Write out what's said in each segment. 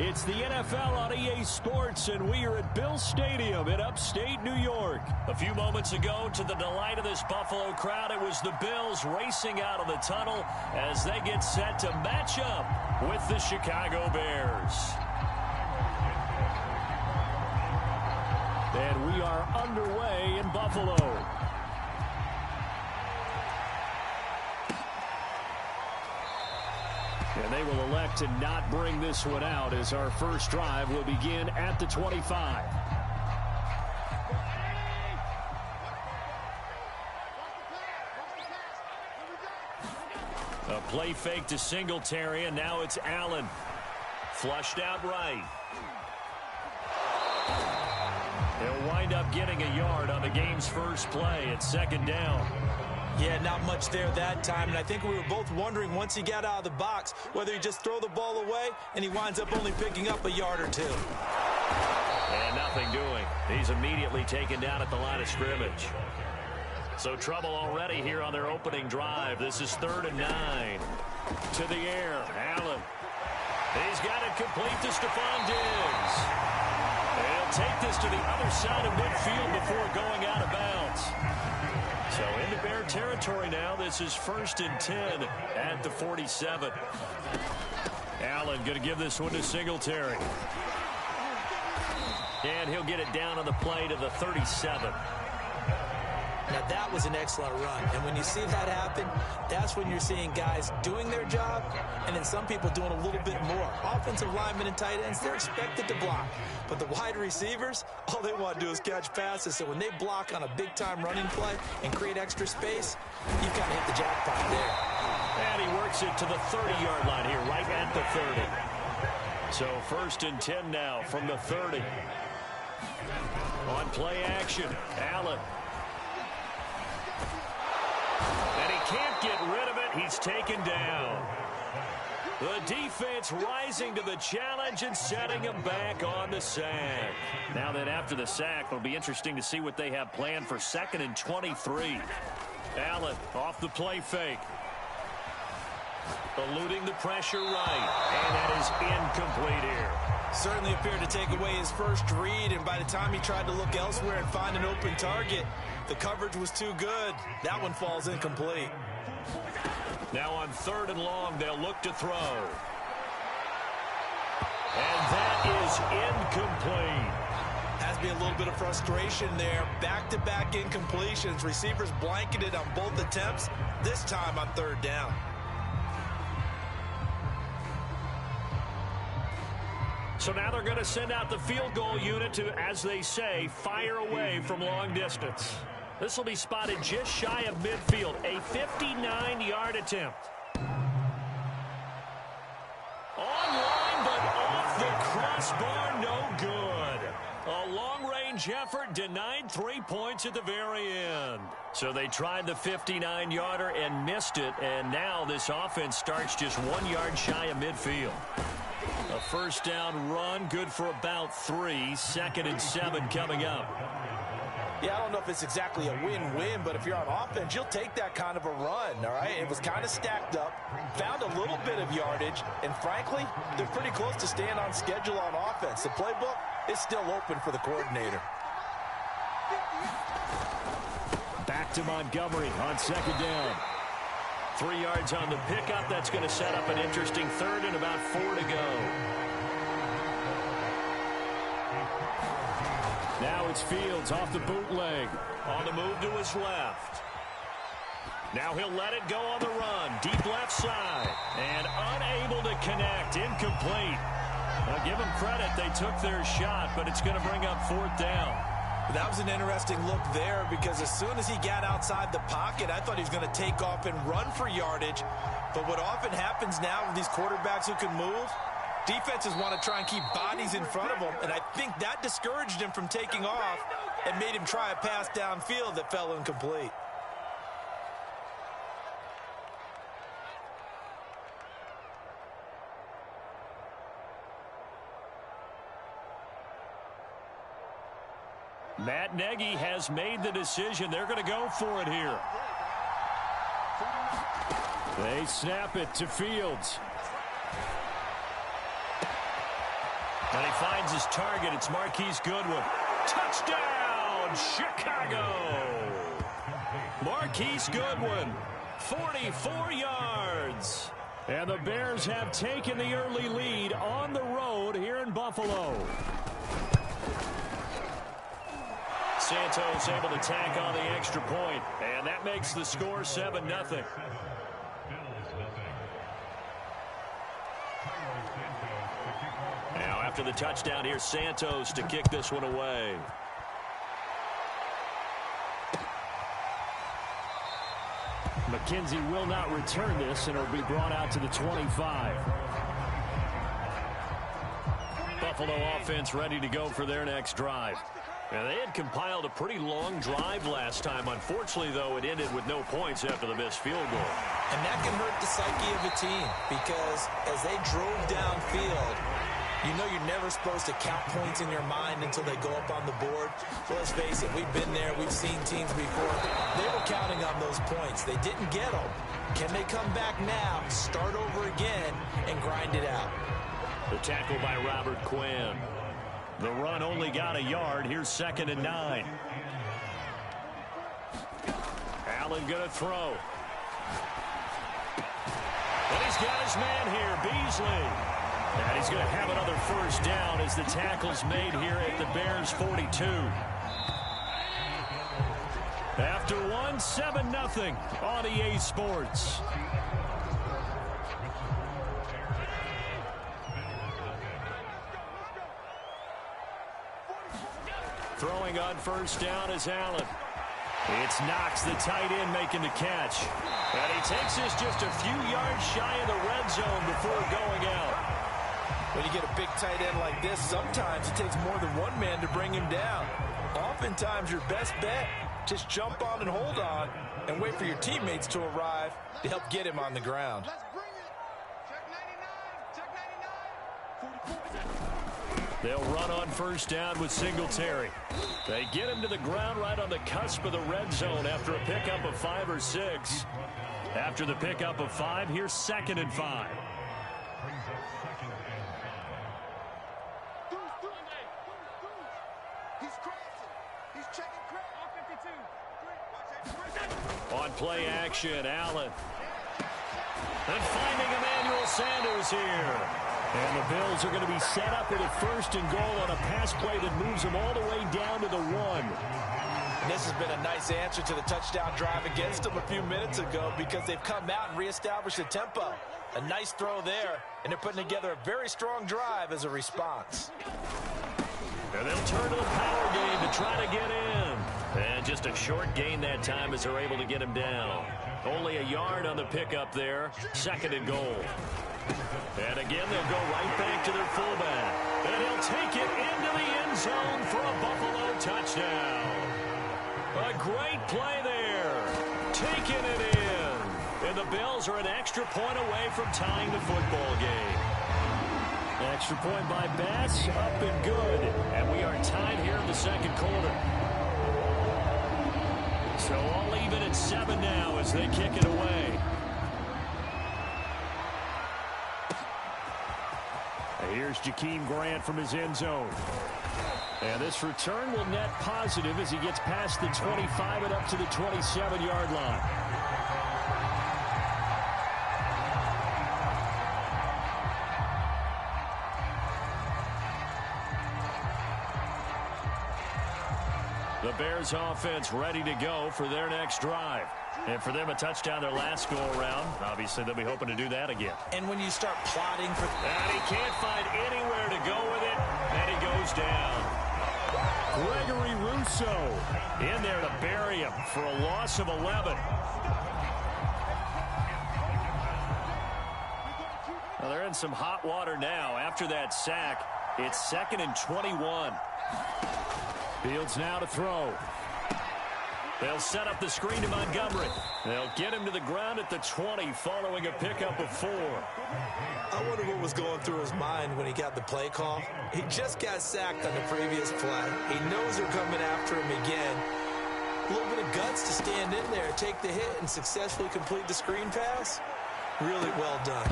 It's the NFL on EA Sports, and we are at Bill Stadium in upstate New York. A few moments ago, to the delight of this Buffalo crowd, it was the Bills racing out of the tunnel as they get set to match up with the Chicago Bears. And we are underway in Buffalo. And they will elect to not bring this one out as our first drive will begin at the 25. A play fake to Singletary, and now it's Allen. Flushed out right. They'll wind up getting a yard on the game's first play. It's second down. Yeah, not much there that time, and I think we were both wondering once he got out of the box whether he just throw the ball away, and he winds up only picking up a yard or two. And nothing doing. He's immediately taken down at the line of scrimmage. So trouble already here on their opening drive. This is 3rd and 9. To the air, Allen. He's got it complete to Stephon Diggs. He'll take this to the other side of midfield before going out of bounds. So into Bear territory now. This is 1st and 10 at the 47. Allen going to give this one to Singletary. And he'll get it down on the play to the 37. Now that was an excellent run, and when you see that happen, that's when you're seeing guys doing their job and then some people doing a little bit more. Offensive linemen and tight ends, they're expected to block, but the wide receivers, all they want to do is catch passes. So when they block on a big-time running play and create extra space, you've kind of hit the jackpot there. And he works it to the 30-yard line here, right at the 30. So 1st and 10 now from the 30. On play action, Allen. And he can't get rid of it. He's taken down. The defense rising to the challenge and setting him back on the sack. Now then, after the sack, it'll be interesting to see what they have planned for 2nd and 23. Allen off the play fake. Eluding the pressure right. And that is incomplete here. Certainly appeared to take away his first read, and by the time he tried to look elsewhere and find an open target, the coverage was too good. That one falls incomplete. Now on 3rd and long, they'll look to throw. And that is incomplete. Has to be a little bit of frustration there. Back-to-back incompletions. Receivers blanketed on both attempts, this time on 3rd down. So now they're going to send out the field goal unit to, as they say, fire away from long distance. This will be spotted just shy of midfield, a 59-yard attempt. Online, but off the crossbar, no good. A long-range effort denied 3 points at the very end. So they tried the 59-yarder and missed it, and now this offense starts just 1 yard shy of midfield. A 1st down run, good for about 3. 2nd and 7 coming up. Yeah, I don't know if it's exactly a win-win, but if you're on offense, you'll take that kind of a run, all right? It was kind of stacked up, found a little bit of yardage, and frankly, they're pretty close to staying on schedule on offense. The playbook is still open for the coordinator. Back to Montgomery on 2nd down. 3 yards on the pickup. That's going to set up an interesting 3rd and about 4 to go. Now it's Fields off the bootleg. On the move to his left. Now he'll let it go on the run. Deep left side. And unable to connect. Incomplete. Now give them credit. They took their shot, but it's going to bring up 4th down. That was an interesting look there because as soon as he got outside the pocket, I thought he was going to take off and run for yardage. But what often happens now with these quarterbacks who can move, defenses want to try and keep bodies in front of them, and I think that discouraged him from taking off and made him try a pass downfield that fell incomplete. Matt Nagy has made the decision. They're going to go for it here. They snap it to Fields. And he finds his target. It's Marquise Goodwin. Touchdown, Chicago! Marquise Goodwin, 44 yards. And the Bears have taken the early lead on the road here in Buffalo. Santos able to tack on the extra point, and that makes the score 7-0. Now after the touchdown, here's Santos to kick this one away. McKenzie will not return this, and it'll be brought out to the 25. Buffalo offense ready to go for their next drive. Now, they had compiled a pretty long drive last time. Unfortunately, though, it ended with no points after the missed field goal. And that can hurt the psyche of a team because as they drove downfield, you know you're never supposed to count points in your mind until they go up on the board. So let's face it, we've been there. We've seen teams before. They were counting on those points. They didn't get them. Can they come back now, start over again, and grind it out? The tackle by Robert Quinn. The run only got a yard. Here's 2nd and 9. Allen going to throw. And he's got his man here, Beasley. And he's going to have another first down as the tackle's made here at the Bears' 42. After one, 7-0 on EA Sports. Throwing on first down is Allen. It's Knox, the tight end, making the catch. And he takes this just a few yards shy of the red zone before going out. When you get a big tight end like this, sometimes it takes more than one man to bring him down. Oftentimes, your best bet, just jump on and hold on and wait for your teammates to arrive to help get him on the ground. Let's bring it. Check 99. Check 99. 44. They'll run on first down with Singletary. They get him to the ground right on the cusp of the red zone after a pickup of 5 or 6. After the pickup of 5, here's 2nd and 5. On play action, Allen. And finding Emmanuel Sanders here. And the Bills are going to be set up with a 1st and goal on a pass play that moves them all the way down to the 1. And this has been a nice answer to the touchdown drive against them a few minutes ago because they've come out and reestablished the tempo. A nice throw there, and they're putting together a very strong drive as a response. And they'll turn to the power game to try to get in. And just a short gain that time as they're able to get him down. Only a yard on the pickup there. 2nd and goal. And again, they'll go right back to their fullback. And he'll take it into the end zone for a Buffalo touchdown. A great play there. Taking it in. And the Bills are an extra point away from tying the football game. Extra point by Bass, up and good. And we are tied here in the 2nd quarter. So all even at 7 now as they kick it away. Here's Jakeem Grant from his end zone. And this return will net positive as he gets past the 25 and up to the 27-yard line. The Bears offense ready to go for their next drive. And for them, a touchdown their last go-around. Obviously, they'll be hoping to do that again. And when you start plotting for... And he can't find anywhere to go with it, and he goes down. Gregory Rousseau in there to bury him for a loss of 11. Well, they're in some hot water now. After that sack, it's 2nd and 21. Fields now to throw. They'll set up the screen to Montgomery. They'll get him to the ground at the 20 following a pickup of 4. I wonder what was going through his mind when he got the play call. He just got sacked on the previous play. He knows they're coming after him again. A little bit of guts to stand in there, take the hit, and successfully complete the screen pass. Really well done.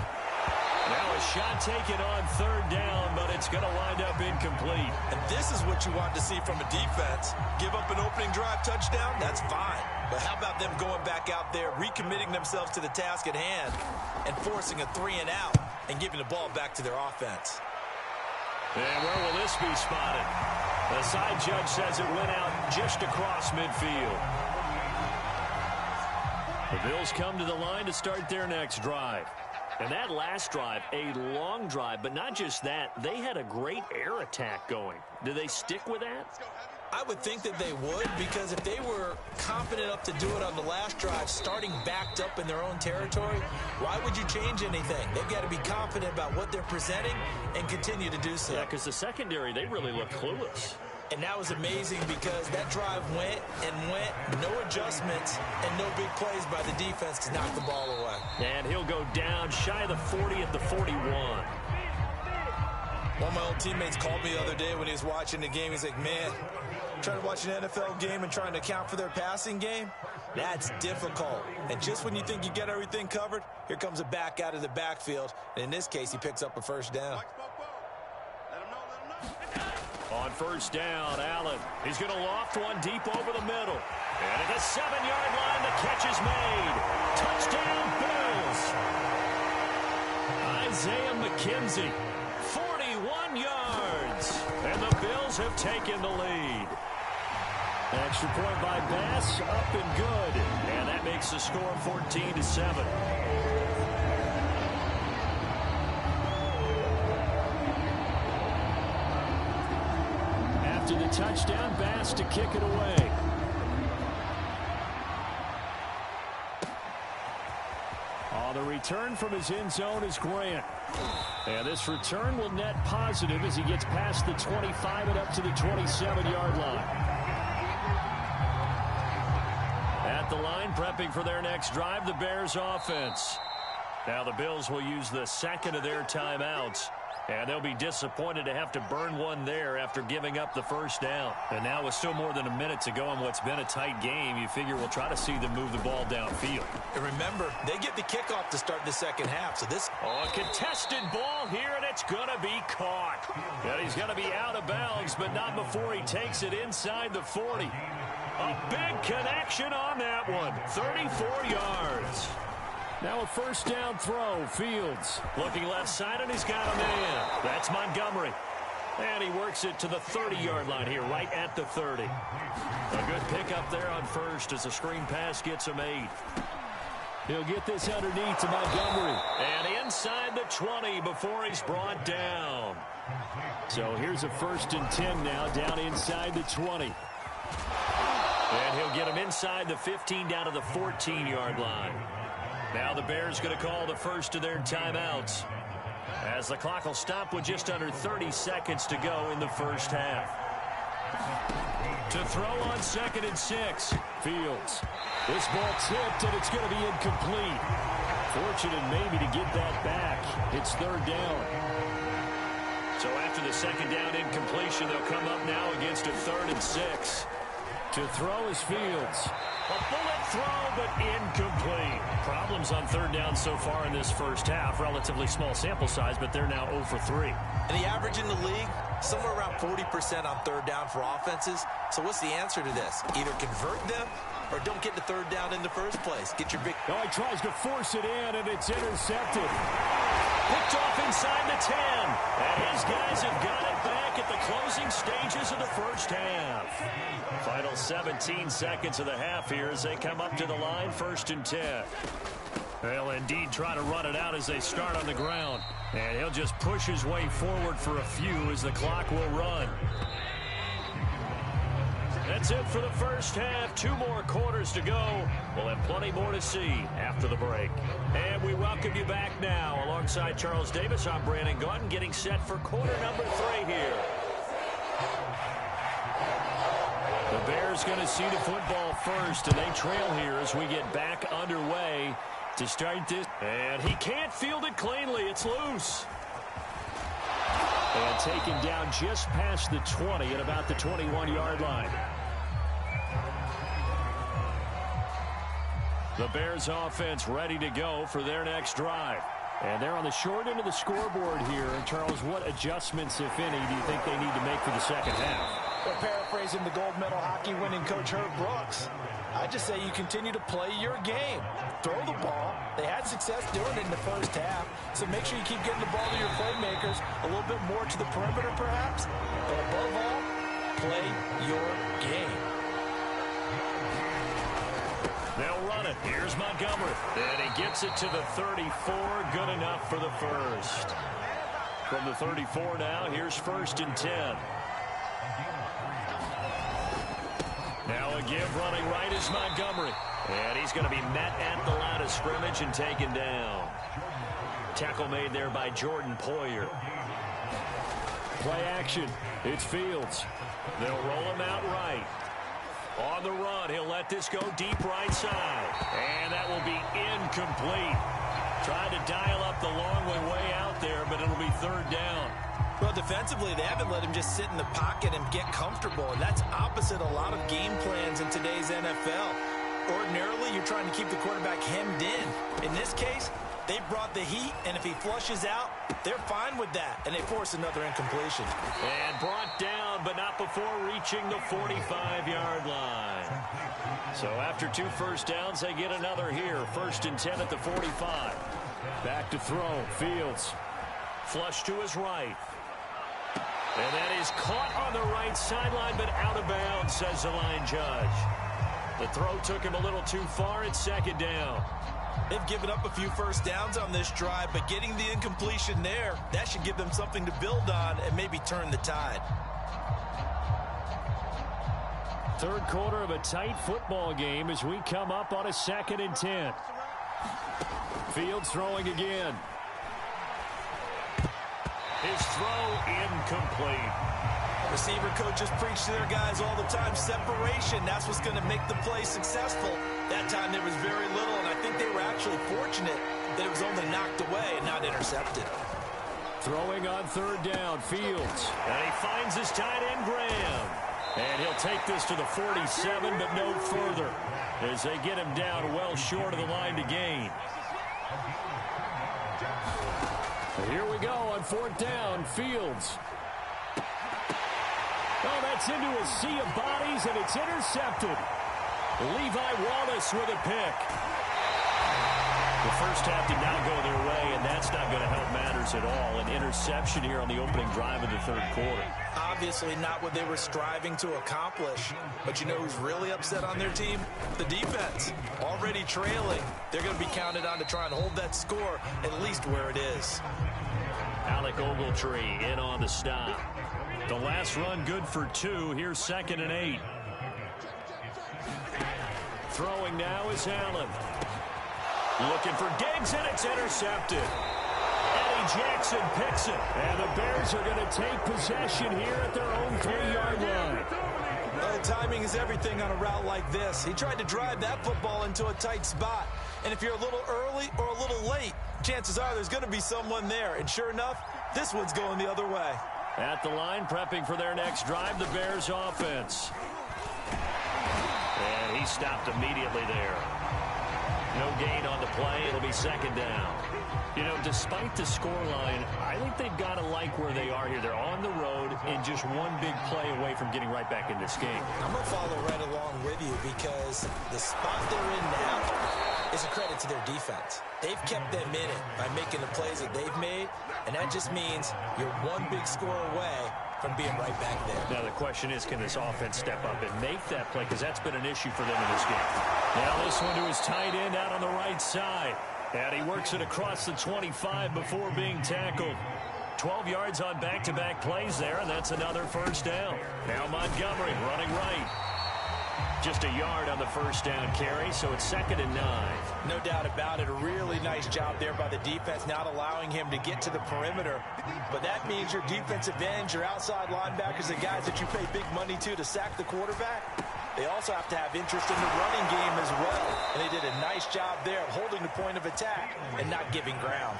Now a shot taken on third down, but it's going to wind up incomplete. And this is what you want to see from a defense. Give up an opening drive touchdown, that's fine. But how about them going back out there, recommitting themselves to the task at hand, and forcing a 3-and-out and giving the ball back to their offense. And where will this be spotted? The side judge says it went out just across midfield. The Bills come to the line to start their next drive. And that last drive, a long drive, but not just that, they had a great air attack going. Do they stick with that? I would think that they would, because if they were confident enough to do it on the last drive, starting backed up in their own territory, why would you change anything? They've got to be confident about what they're presenting and continue to do so. Yeah, because the secondary, they really look clueless. And that was amazing because that drive went and went, no adjustments, and no big plays by the defense to knock the ball away. And he'll go down shy of the 40 at the 41. One of my old teammates called me the other day when he was watching the game. He's like, man, trying to watch an NFL game and trying to account for their passing game, that's difficult. And just when you think you get everything covered, here comes a back out of the backfield. And in this case, he picks up a first down. On first down, Allen. He's going to loft one deep over the middle. And at the 7-yard line, the catch is made. Touchdown, Bills. Isaiah McKenzie, 41 yards. And the Bills have taken the lead. Extra point by Bass, up and good. And that makes the score 14-7. To the touchdown, Bass to kick it away. On the return from his end zone is Grant. And this return will net positive as he gets past the 25 and up to the 27-yard line. At the line, prepping for their next drive, the Bears offense. Now the Bills will use the second of their timeouts. And they'll be disappointed to have to burn one there after giving up the first down. And now with still more than a minute to go in what's been a tight game, you figure we'll try to see them move the ball downfield. And remember, they get the kickoff to start the second half. So this... a contested ball here, and it's going to be caught. And he's going to be out of bounds, but not before he takes it inside the 40. A big connection on that one. 34 yards. Now a first down throw, Fields. Looking left side, and he's got a man. That's Montgomery. And he works it to the 30-yard line here, right at the 30. A good pickup there on first as a screen pass gets him 8. He'll get this underneath to Montgomery. And inside the 20 before he's brought down. So here's a 1st and 10 now, down inside the 20. And he'll get him inside the 15 down to the 14-yard line. Now the Bears going to call the first of their timeouts as the clock will stop with just under 30 seconds to go in the first half. To throw on 2nd and 6, Fields. This ball tipped, and it's going to be incomplete. Fortunate maybe to get that back. It's 3rd down. So after the 2nd down incompletion, they'll come up now against a 3rd and 6. To throw is Fields. A bullet throw, but incomplete. Problems on 3rd down so far in this first half. Relatively small sample size, but they're now 0 for 3. And the average in the league, somewhere around 40% on 3rd down for offenses. So what's the answer to this? Either convert them or don't get the 3rd down in the first place. Get your big... Oh, he tries to force it in, and it's intercepted. Picked off inside the 10. And his guys have got it back at the closing stages of the first half. Final 17 seconds of the half here as they come up to the line, 1st and 10. They'll indeed try to run it out as they start on the ground. And he'll just push his way forward for a few as the clock will run. That's it for the first half. 2 more quarters to go. We'll have plenty more to see after the break. And we welcome you back now. Alongside Charles Davis, I'm Brandon Gaudin, getting set for quarter number 3 here. The Bears going to see the football first, and they trail here as we get back underway to start this. And he can't field it cleanly. It's loose. And taken down just past the 20 at about the 21-yard line. The Bears offense ready to go for their next drive. And they're on the short end of the scoreboard here. Charles, what adjustments, if any, do you think they need to make for the second half? Well, paraphrasing the gold medal hockey winning coach Herb Brooks, I just say you continue to play your game. Throw the ball. They had success doing it in the first half, so make sure you keep getting the ball to your playmakers, a little bit more to the perimeter perhaps, but above all, play your game. They'll run it. Here's Montgomery. And he gets it to the 34. Good enough for the first. From the 34 now, here's 1st and 10. Now a give running right is Montgomery. And he's going to be met at the line of scrimmage and taken down. Tackle made there by Jordan Poyer. Play action. It's Fields. They'll roll him out right. On the run, he'll let this go deep right side. And that will be incomplete. Tried to dial up the long way out there, but it'll be 3rd down. Well, defensively, they haven't let him just sit in the pocket and get comfortable, and that's opposite a lot of game plans in today's NFL. Ordinarily, you're trying to keep the quarterback hemmed in. In this case, they brought the heat, and if he flushes out, they're fine with that, and they force another incompletion. And brought down, but not before reaching the 45-yard line. So after 2 first downs, they get another here. 1st and 10 at the 45. Back to throw. Fields. Flush to his right. And that is caught on the right sideline, but out of bounds, says the line judge. The throw took him a little too far. It's 2nd down. They've given up a few first downs on this drive, but getting the incompletion there, that should give them something to build on and maybe turn the tide. 3rd quarter of a tight football game as we come up on a 2nd and 10. Fields throwing again. His throw incomplete. Receiver coaches preach to their guys all the time. Separation, that's what's going to make the play successful. That time there was very little, and I think they were actually fortunate that it was only knocked away and not intercepted. Throwing on 3rd down, Fields. And he finds his tight end, Graham. And he'll take this to the 47, but no further, as they get him down well short of the line to gain. Here we go on 4th down, Fields. Oh, that's into a sea of bodies, and it's intercepted. Levi Wallace with a pick. The first half did not go their way, and that's not going to help matters at all. An interception here on the opening drive of the 3rd quarter. Obviously not what they were striving to accomplish. But you know who's really upset on their team? The defense. Already trailing. They're going to be counted on to try and hold that score at least where it is. Alec Ogletree in on the stop. The last run good for 2. Here's 2nd and 8. Throwing now is Allen. Looking for Diggs, and it's intercepted. Eddie Jackson picks it. And the Bears are going to take possession here at their own 3-yard line. Well, timing is everything on a route like this. He tried to drive that football into a tight spot. And if you're a little early or a little late, chances are there's going to be someone there. And sure enough, this one's going the other way. At the line, prepping for their next drive, the Bears offense. And he stopped immediately there. No gain on the play. It'll be 2nd down. You know, despite the scoreline, I think they've got to like where they are here. They're on the road and just one big play away from getting right back in this game. I'm going to follow right along with you because the spot they're in now is a credit to their defense. They've kept them in it by making the plays that they've made, and that just means you're one big score away from being right back there. Now the question is, can this offense step up and make that play? Because that's been an issue for them in this game. Now this one to his tight end out on the right side. And he works it across the 25 before being tackled. 12 yards on back-to-back plays there, and that's another 1st down. Now Montgomery running right. Just a yard on the 1st down carry, so it's 2nd and 9. No doubt about it. A really nice job there by the defense, not allowing him to get to the perimeter. But that means your defensive ends, your outside linebackers, the guys that you pay big money to sack the quarterback, they also have to have interest in the running game as well. And they did a nice job there of holding the point of attack and not giving ground.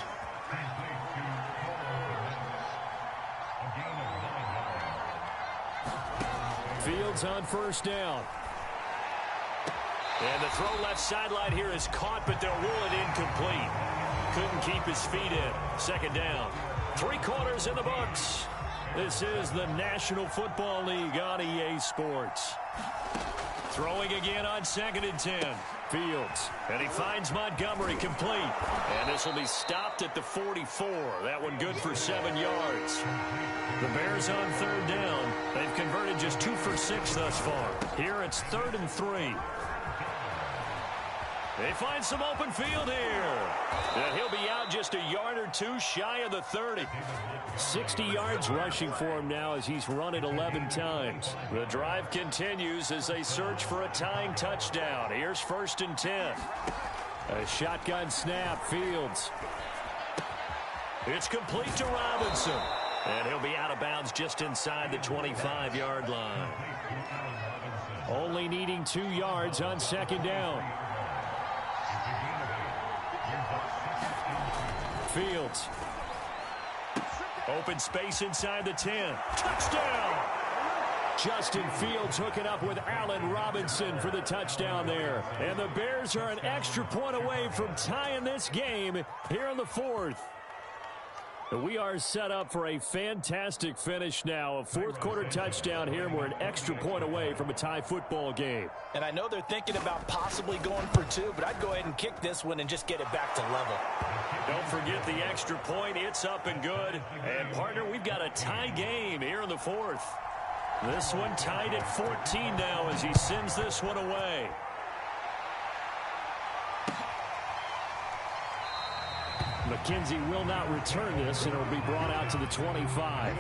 Fields on 1st down. And the throw left sideline here is caught, but they'll rule it incomplete. Couldn't keep his feet in. Second down. 3 quarters in the books. This is the National Football League on EA Sports. Throwing again on 2nd and 10. Fields. And he finds Montgomery complete. And this will be stopped at the 44. That one good for 7 yards. The Bears on 3rd down. They've converted just 2 for 6 thus far. Here it's 3rd and 3. They find some open field here. And he'll be out just a yard or 2 shy of the 30. 60 yards rushing for him now as he's run it 11 times. The drive continues as they search for a tying touchdown. Here's 1st and 10. A shotgun snap. Fields. It's complete to Robinson. And he'll be out of bounds just inside the 25-yard line. Only needing 2 yards on 2nd down. Fields. Open space inside the 10. Touchdown! Justin Fields hooking up with Allen Robinson for the touchdown there. And the Bears are an extra point away from tying this game here in the 4th. We are set up for a fantastic finish now. A 4th quarter touchdown here, and we're an extra point away from a tie football game. And I know they're thinking about possibly going for 2, but I'd go ahead and kick this one and just get it back to level. Don't forget the extra point. It's up and good. And, partner, we've got a tie game here in the 4th. This one tied at 14 now as he sends this one away. McKenzie will not return this, and it will be brought out to the 25.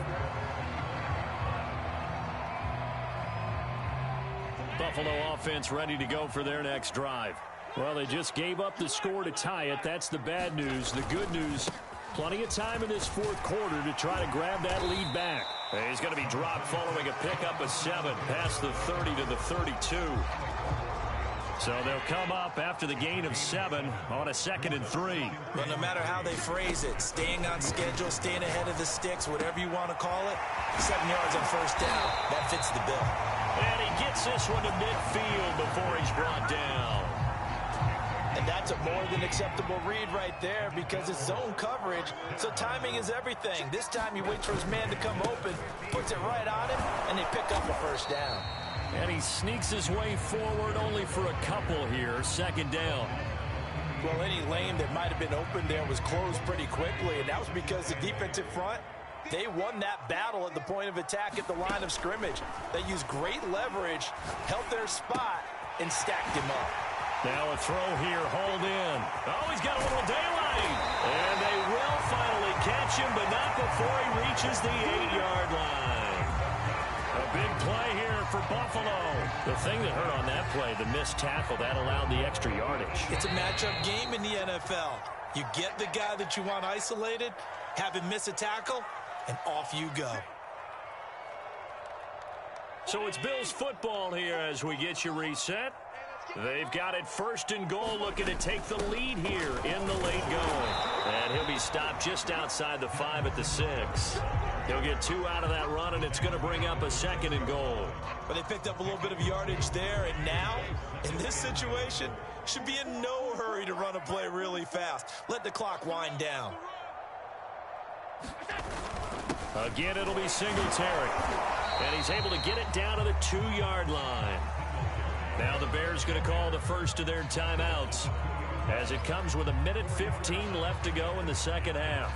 Buffalo offense ready to go for their next drive. Well, they just gave up the score to tie it. That's the bad news. The good news, plenty of time in this 4th quarter to try to grab that lead back. He's going to be dropped following a pickup of 7 past the 30 to the 32. So they'll come up after the gain of 7 on a 2nd and 3. Well, no matter how they phrase it, staying on schedule, staying ahead of the sticks, whatever you want to call it, 7 yards on 1st down, that fits the bill. And he gets this one to midfield before he's brought down. And that's a more than acceptable read right there because it's zone coverage, so timing is everything. This time he waits for his man to come open, puts it right on him, and they pick up a 1st down. And he sneaks his way forward only for a couple here. 2nd down. Well, any lane that might have been open there was closed pretty quickly, and that was because the defensive front, they won that battle at the point of attack at the line of scrimmage. They used great leverage, held their spot, and stacked him up. Now a throw here, hauled in. Oh, he's got a little daylight. And they will finally catch him, but not before he reaches the 8-yard line. A big play here for Buffalo. The thing that hurt on that play, the missed tackle, that allowed the extra yardage. It's a matchup game in the NFL. You get the guy that you want isolated, have him miss a tackle, and off you go. So it's Bills football here as we get you reset. They've got it 1st and goal, looking to take the lead here in the late going. And he'll be stopped just outside the 5 at the 6. He'll get 2 out of that run, and it's going to bring up a 2nd and goal. But they picked up a little bit of yardage there, and now, in this situation, should be in no hurry to run a play really fast. Let the clock wind down. Again, it'll be Singletary. And he's able to get it down to the 2-yard line. Now the Bears going to call the first of their timeouts as it comes with 1:15 left to go in the 2nd half.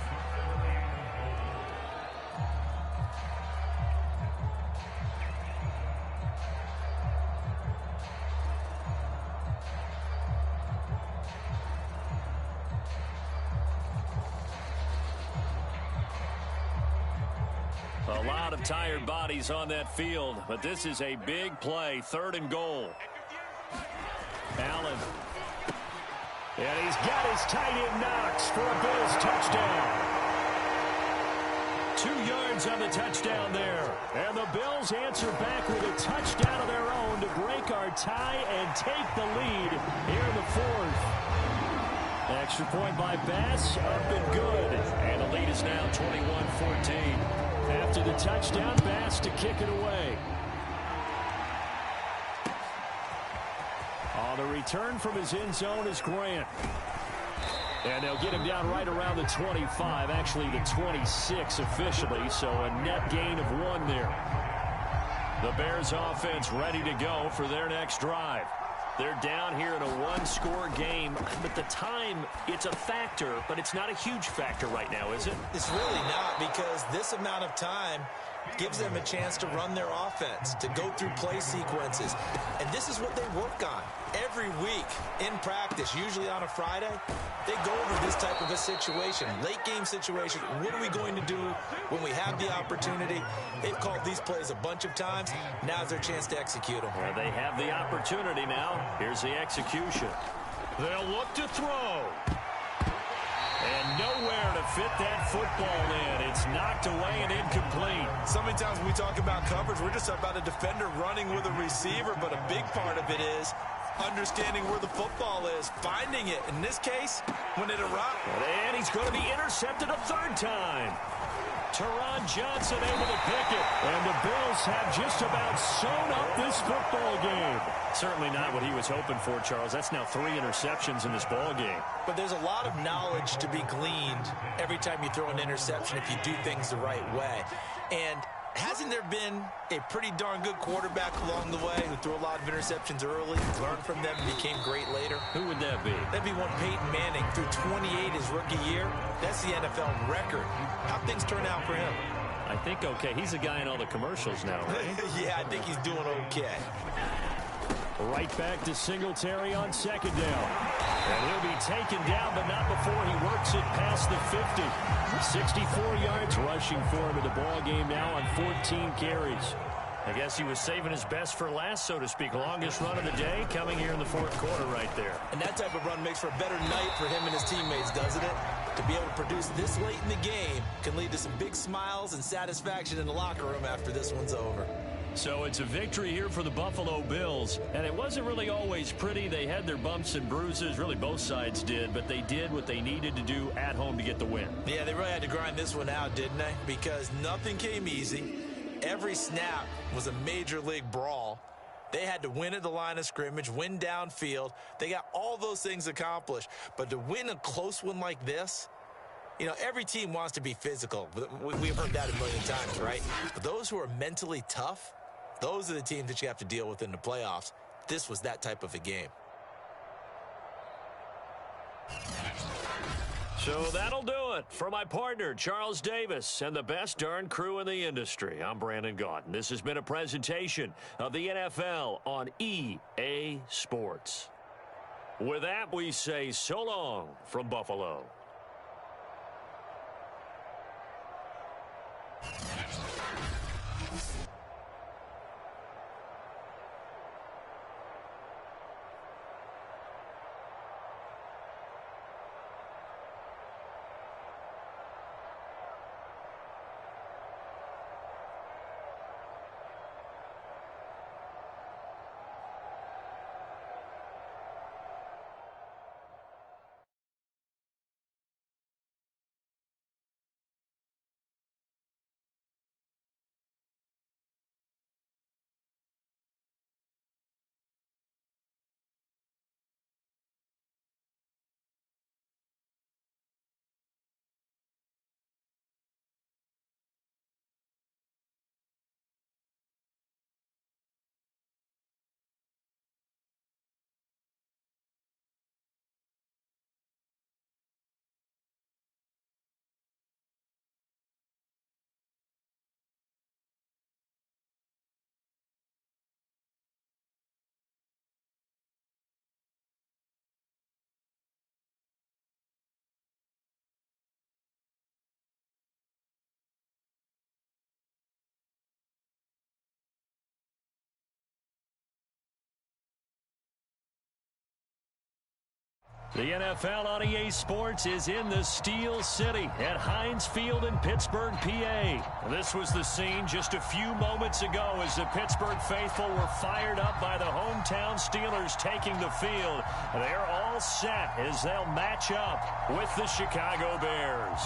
A lot of tired bodies on that field, but this is a big play, 3rd and goal. Allen. And he's got his tight end Knox for a Bills touchdown. 2 yards on the touchdown there. And the Bills answer back with a touchdown of their own to break our tie and take the lead here in the 4th. Extra point by Bass, up and good. And the lead is now 21-14. After the touchdown, Bass to kick it away. On the return from his end zone is Grant. And they'll get him down right around the 25, actually the 26 officially, so a net gain of 1 there. The Bears offense ready to go for their next drive. They're down here in a one-score game, but the time, it's a factor, but it's not a huge factor right now, is it? It's really not, because this amount of time gives them a chance to run their offense, to go through play sequences. And this is what they work on every week in practice, usually on a Friday. They go over this type of a situation, late game situation. What are we going to do when we have the opportunity? They've called these plays a bunch of times. Now's their chance to execute them. Well, they have the opportunity now. Here's the execution. They'll look to throw. And nowhere to fit that football in. It's knocked away and incomplete. So many times when we talk about coverage, we're just talking about a defender running with a receiver, but a big part of it is understanding where the football is, finding it. In this case, when it arrives. And he's going to be intercepted a third time. Teron Johnson able to pick it. And the Bills have just about sewn up this football game. Certainly not what he was hoping for, Charles. That's now 3 interceptions in this ball game. But there's a lot of knowledge to be gleaned every time you throw an interception if you do things the right way. And hasn't there been a pretty darn good quarterback along the way who threw a lot of interceptions early, learned from them, and became great later? Who would that be? That'd be one Peyton Manning, threw 28 his rookie year. That's the NFL record. How'd things turn out for him? I think okay. He's a guy in all the commercials now, right? Yeah, I think he's doing okay. Right back to Singletary on second down. And he'll be taken down, but not before he works it past the 50. 64 yards rushing for him in the ball game now on 14 carries. I guess he was saving his best for last, so to speak. Longest run of the day coming here in the fourth quarter right there. And that type of run makes for a better night for him and his teammates, doesn't it? To be able to produce this late in the game can lead to some big smiles and satisfaction in the locker room after this one's over. So it's a victory here for the Buffalo Bills. And it wasn't really always pretty. They had their bumps and bruises. Really, both sides did. But they did what they needed to do at home to get the win. Yeah, they really had to grind this one out, didn't they? Because nothing came easy. Every snap was a major league brawl. They had to win at the line of scrimmage, win downfield. They got all those things accomplished. But to win a close one like this, you know, every team wants to be physical. We've heard that a million times, right? But those who are mentally tough, those are the teams that you have to deal with in the playoffs. This was that type of a game. So that'll do it for my partner, Charles Davis, and the best darn crew in the industry. I'm Brandon Gaudin. This has been a presentation of the NFL on EA Sports. With that, we say so long from Buffalo. The NFL on EA Sports is in the Steel City at Heinz Field in Pittsburgh, PA. This was the scene just a few moments ago as the Pittsburgh faithful were fired up by the hometown Steelers taking the field. They're all set as they'll match up with the Chicago Bears.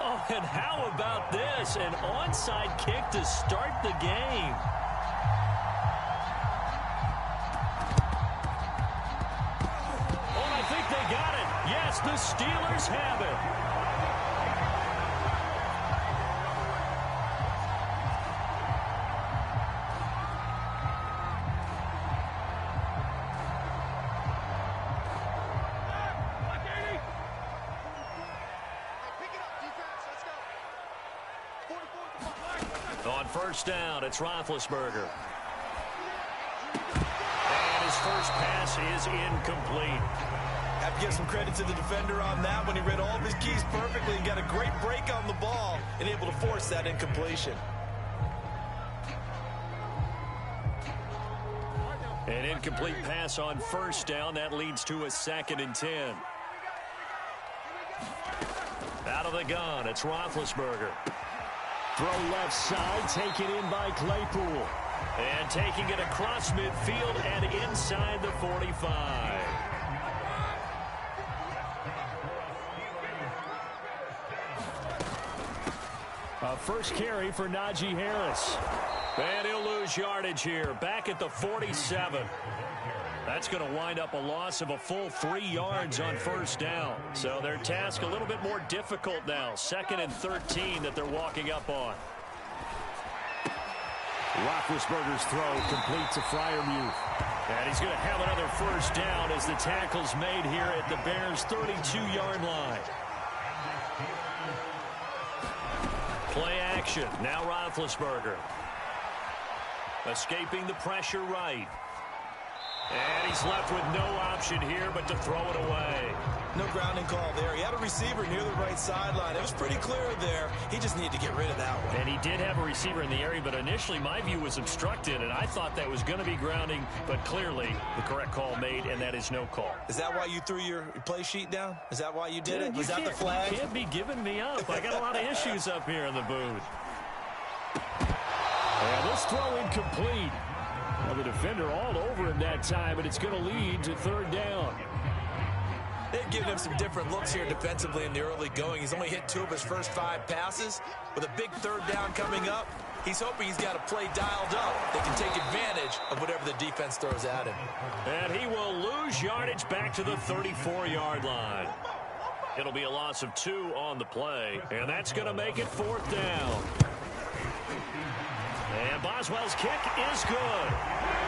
Oh, And how about this? An onside kick to start the game. Oh, I think they got it. Yes, the Steelers have it. On first down, it's Roethlisberger. And his first pass is incomplete. Have to give some credit to the defender on that when he read all of his keys perfectly and got a great break on the ball and able to force that incompletion. An incomplete pass on first down. That leads to a 2nd and 10. Out of the gun, it's Roethlisberger. Throw left side, taken in by Claypool. And taking it across midfield and inside the 45. A first carry for Najee Harris. And he'll lose yardage here, back at the 47. That's going to wind up a loss of a full 3 yards on first down. So their task a little bit more difficult now. 2nd and 13 that they're walking up on. Roethlisberger's throw complete to Freiermuth. And he's going to have another first down as the tackle's made here at the Bears' 32-yard line. Play action. Now Roethlisberger. Escaping the pressure right. And he's left with no option here but to throw it away. No grounding call there. He had a receiver near the right sideline. It was pretty clear there. He just needed to get rid of that one. And he did have a receiver in the area, but initially my view was obstructed, and I thought that was going to be grounding, but clearly the correct call made, and that is no call. Is that why you threw your play sheet down? Is that why you did it? Was that the flag? You can't be giving me up. I got a lot of issues up here in the booth. And this throw incomplete. Well, the defender all over him that time, but it's going to lead to 3rd down. They've given him some different looks here defensively in the early going. He's only hit 2 of his first 5 passes. With a big 3rd down coming up, he's hoping he's got a play dialed up that can take advantage of whatever the defense throws at him. And he will lose yardage back to the 34-yard line. It'll be a loss of 2 on the play, and that's going to make it 4th down. And Boswell's kick is good.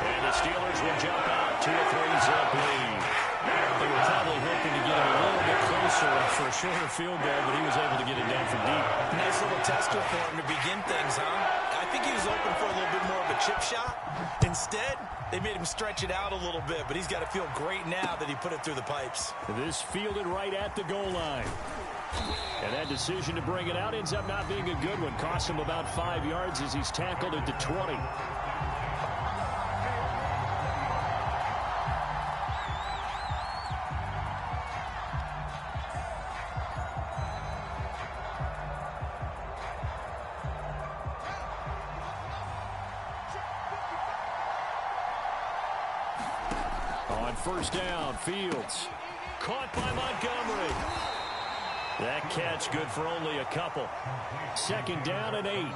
And the Steelers will jump out to a 3-zip lead. They were probably hoping to get him a little bit closer for a shorter field goal, but he was able to get it down from deep. Nice little tester for him to begin things, huh? I think he was open for a little bit more of a chip shot. Instead, they made him stretch it out a little bit, but he's got to feel great now that he put it through the pipes. This fielded right at the goal line. And that decision to bring it out ends up not being a good one. Costs him about 5 yards as he's tackled at the 20. On first down, Fields. Caught by Montgomery. That catch good for only a couple. 2nd down and 8.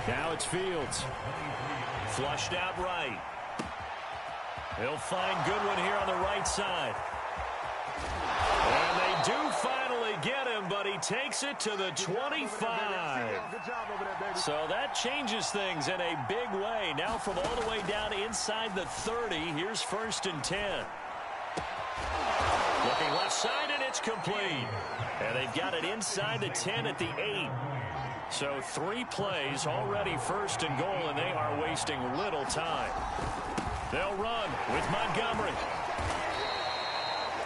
Now it's Fields. Flushed out right. He'll find Goodwin here on the right side. And they do finally get him, but he takes it to the 25. So that changes things in a big way. Now from all the way down inside the 30, here's 1st and 10. Looking left side, and it's complete. And they've got it inside the 10 at the 8. So 3 plays, already 1st and goal, and they are wasting little time. They'll run with Montgomery.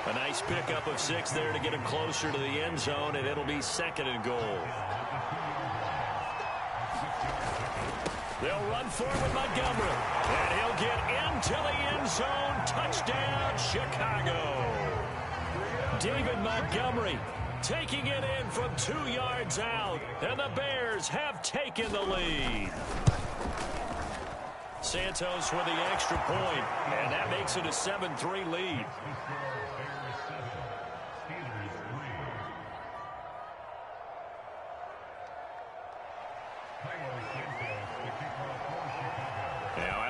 A nice pickup of 6 there to get him closer to the end zone, and it'll be 2nd and goal. They'll run forward with Montgomery. And he'll get into the end zone. Touchdown, Chicago. David Montgomery taking it in from 2 yards out. And the Bears have taken the lead. Santos with the extra point. And that makes it a 7-3 lead.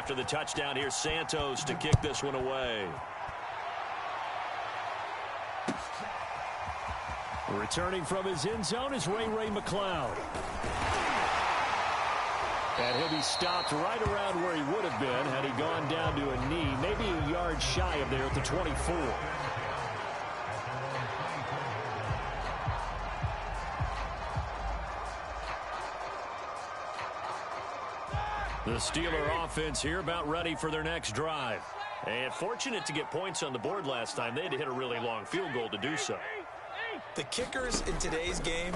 after the touchdown, here's Santos to kick this one away. Returning from his end zone is Ray McCloud. And he'll be stopped right around where he would have been had he gone down to a knee, maybe a yard shy of there at the 24. The Steeler offense here about ready for their next drive. And fortunate to get points on the board last time. They had to hit a really long field goal to do so. The kickers in today's game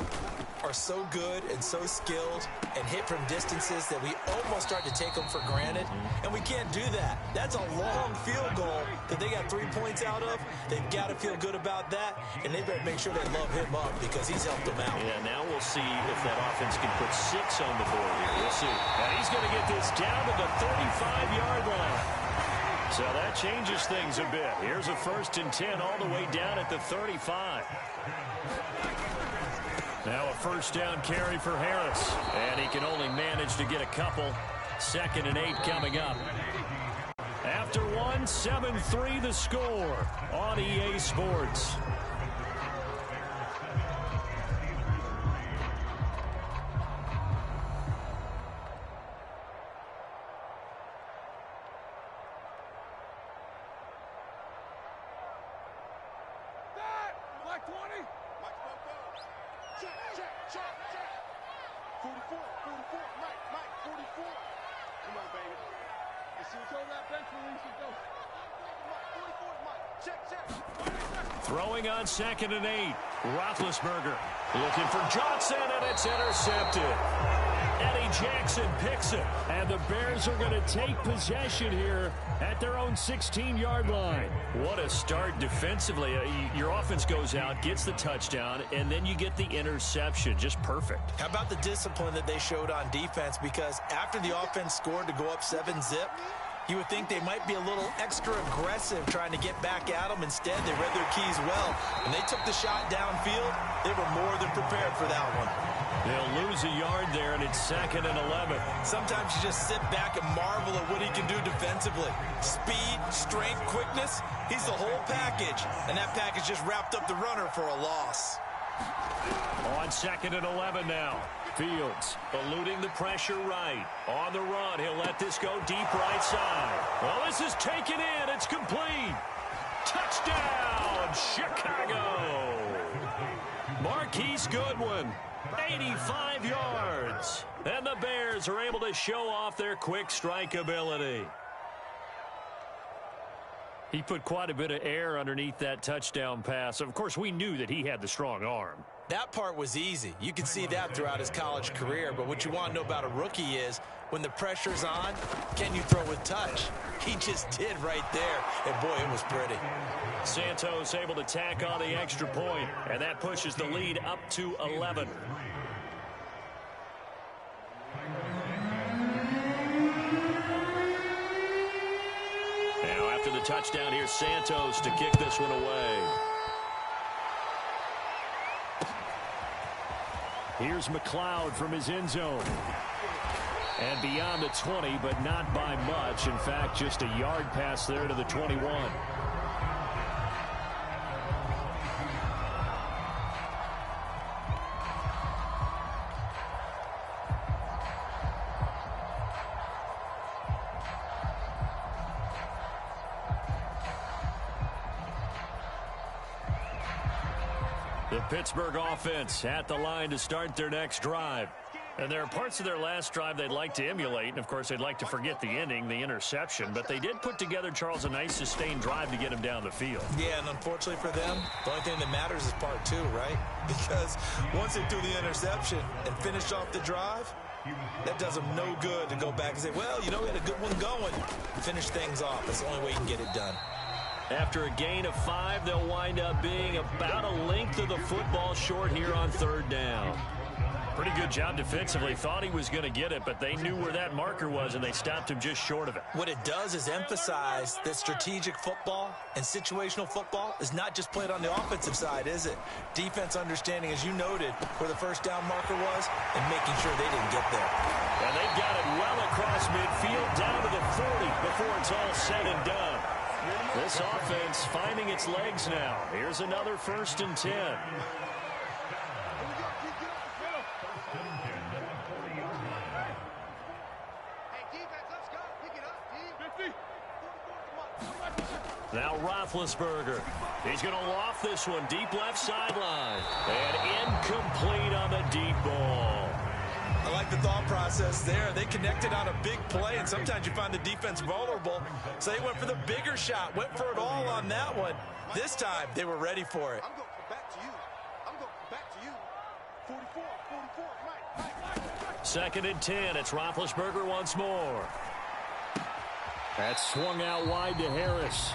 are so good and so skilled and hit from distances that we almost start to take them for granted, and we can't do that. That's a long field goal that they got 3 points out of. They've got to feel good about that, and they better make sure they love him up because he's helped them out. Yeah, now we'll see if that offense can put 6 on the board here. We'll see. And he's going to get this down to the 35-yard line. So that changes things a bit. Here's a 1st and 10 all the way down at the 35. Now a 1st down carry for Harris. And he can only manage to get a couple. 2nd and 8 coming up. After one, 7-3 the score on EA Sports. Mike 20. Mike, check, check, check, check. 44, 44, Mike, 44. Come on, baby. Let's see what's over that bench release. Let's go. Mike, 44, Mike. Check, check. Throwing on 2nd and 8. Roethlisberger looking for Johnson, and it's intercepted. Eddie Jackson picks it. And the Bears are going to take possession here at their own 16-yard line. What a start defensively. Your offense goes out, gets the touchdown, and then you get the interception. Just perfect. How about the discipline that they showed on defense? Because after the offense scored to go up 7-zip, you would think they might be a little extra aggressive trying to get back at them. Instead, they read their keys well. When they took the shot downfield, they were more than prepared for that one. They'll lose a yard there, and it's 2nd and 11. Sometimes you just sit back and marvel at what he can do defensively. Speed, strength, quickness, he's the whole package. And that package just wrapped up the runner for a loss. On 2nd and 11 now. Fields eluding the pressure right. On the run, he'll let this go deep right side. Well, this is taken in. It's complete. Touchdown, Chicago. Marquise Goodwin, 85 yards. And the Bears are able to show off their quick strike ability. He put quite a bit of air underneath that touchdown pass. Of course, we knew that he had the strong arm. That part was easy. You can see that throughout his college career. But what you want to know about a rookie is when the pressure's on, can you throw with touch? He just did right there. And, boy, it was pretty. Santos able to tack on the extra point, and that pushes the lead up to 11. Now after the touchdown, here's Santos to kick this one away. Here's McCloud from his end zone. And beyond the 20, but not by much. In fact, just a yard pass there to the 21. The Pittsburgh offense at the line to start their next drive. And there are parts of their last drive they'd like to emulate. And, of course, they'd like to forget the ending, the interception. But they did put together, Charles, a nice sustained drive to get him down the field. Yeah, and unfortunately for them, the only thing that matters is part 2, right? Because once they threw the interception and finished off the drive, that does them no good to go back and say, well, you know, we had a good one going. Finish things off. That's the only way you can get it done. After a gain of 5, they'll wind up being about a length of the football short here on 3rd down. Pretty good job defensively. Thought he was going to get it, but they knew where that marker was, and they stopped him just short of it. What it does is emphasize that strategic football and situational football is not just played on the offensive side, is it? Defense understanding, as you noted, where the first down marker was and making sure they didn't get there. And they've got it well across midfield down to the 40 before it's all said and done. This offense finding its legs now. Here's another 1st and 10. Now Roethlisberger. He's going to loft this one deep left sideline. And incomplete on the deep ball. I like the thought process there. They connected on a big play, and sometimes you find the defense vulnerable. So they went for the bigger shot, went for it all on that one. This time, they were ready for it. I'm going back to you. I'm going back to you. 44, Mike. 2nd and 10. It's Roethlisberger once more. That's swung out wide to Harris.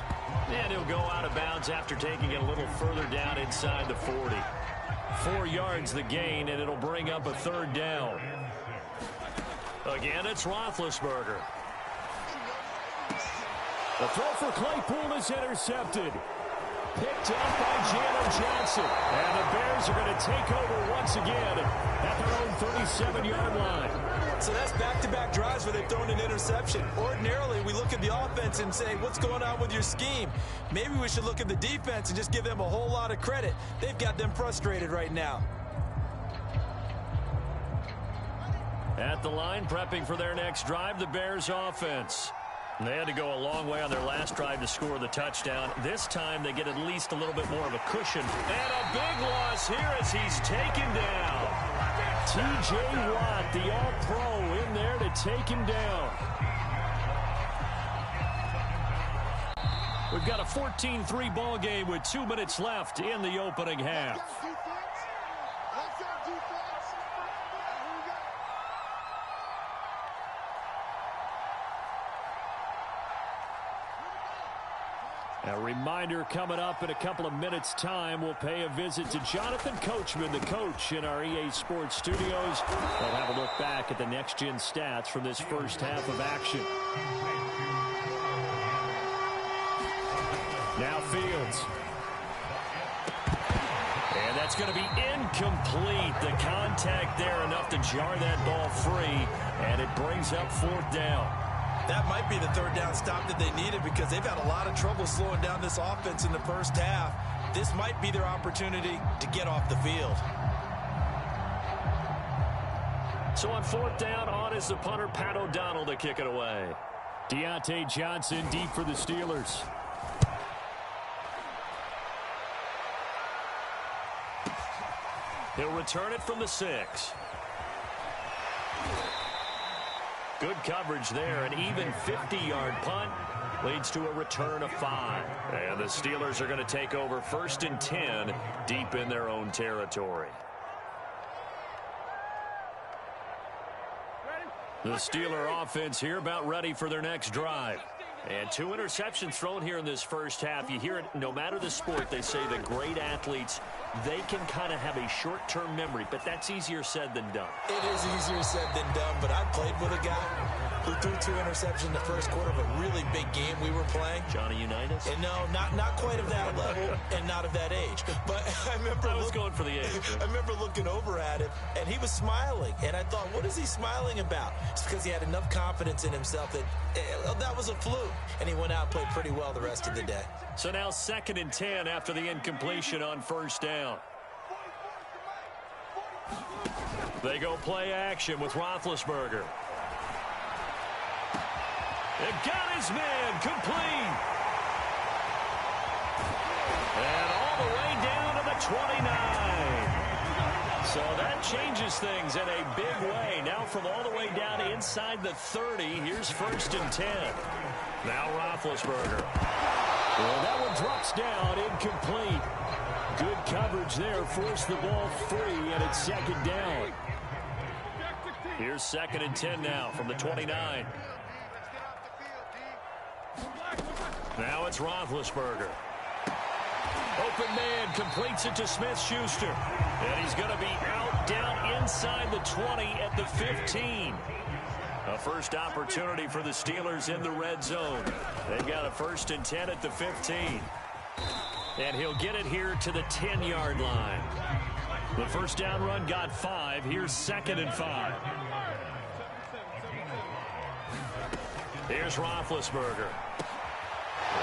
And he'll go out of bounds after taking it a little further down inside the 40. 4 yards the gain, and it'll bring up a 3rd down. Again, it's Roethlisberger. The throw for Claypool is intercepted. Picked up by Jalen Johnson. And the Bears are going to take over once again at their own 37-yard line. So that's back-to-back drives where they've thrown an interception. Ordinarily, we look at the offense and say, what's going on with your scheme? Maybe we should look at the defense and just give them a whole lot of credit. They've got them frustrated right now. At the line, prepping for their next drive, the Bears offense. They had to go a long way on their last drive to score the touchdown. This time they get at least a little bit more of a cushion. And a big loss here as he's taken down. T.J. Watt, the All-Pro, in there to take him down. We've got a 14-3 ball game with 2 minutes left in the opening half. A reminder coming up in a couple of minutes' time. We'll pay a visit to Jonathan Coachman, the coach in our EA Sports studios. We'll have a look back at the next-gen stats from this first half of action. Now Fields. And that's going to be incomplete. The contact there enough to jar that ball free. And it brings up 4th down. That might be the 3rd down stop that they needed because they've had a lot of trouble slowing down this offense in the first half. This might be their opportunity to get off the field. So on 4th down, on is the punter, Pat O'Donnell, to kick it away. Deontay Johnson deep for the Steelers. He'll return it from the 6. Good coverage there. An even 50-yard punt leads to a return of 5. And the Steelers are going to take over 1st and 10 deep in their own territory. The Steeler offense here about ready for their next drive. And 2 interceptions thrown here in this first half. You hear it, no matter the sport, they say that great athletes, they can kind of have a short-term memory, but that's easier said than done. It is easier said than done, but I played with a guy who threw 2 interceptions in the first quarter of a really big game we were playing. Johnny Unitas? And no, not quite of that level and not of that age. But I remember going for the age. I remember looking over at him, and he was smiling. And I thought, what is he smiling about? It's because he had enough confidence in himself that that was a fluke. And he went out and played pretty well the rest of the day. So now 2nd and 10 after the incompletion on 1st down. They go play action with Roethlisberger. It got his man complete. And all the way down to the 29. So that changes things in a big way. Now from all the way down inside the 30, here's 1st and 10. Now Roethlisberger. Well, that one drops down, incomplete. Good coverage there, forced the ball free, and it's 2nd down. Here's 2nd and 10 now from the 29. Now it's Roethlisberger. Open man completes it to Smith-Schuster. And he's going to be out down inside the 20 at the 15. A first opportunity for the Steelers in the red zone. They've got a 1st and 10 at the 15. And he'll get it here to the 10-yard line. The first down run got 5. Here's 2nd and 5. Here's Roethlisberger.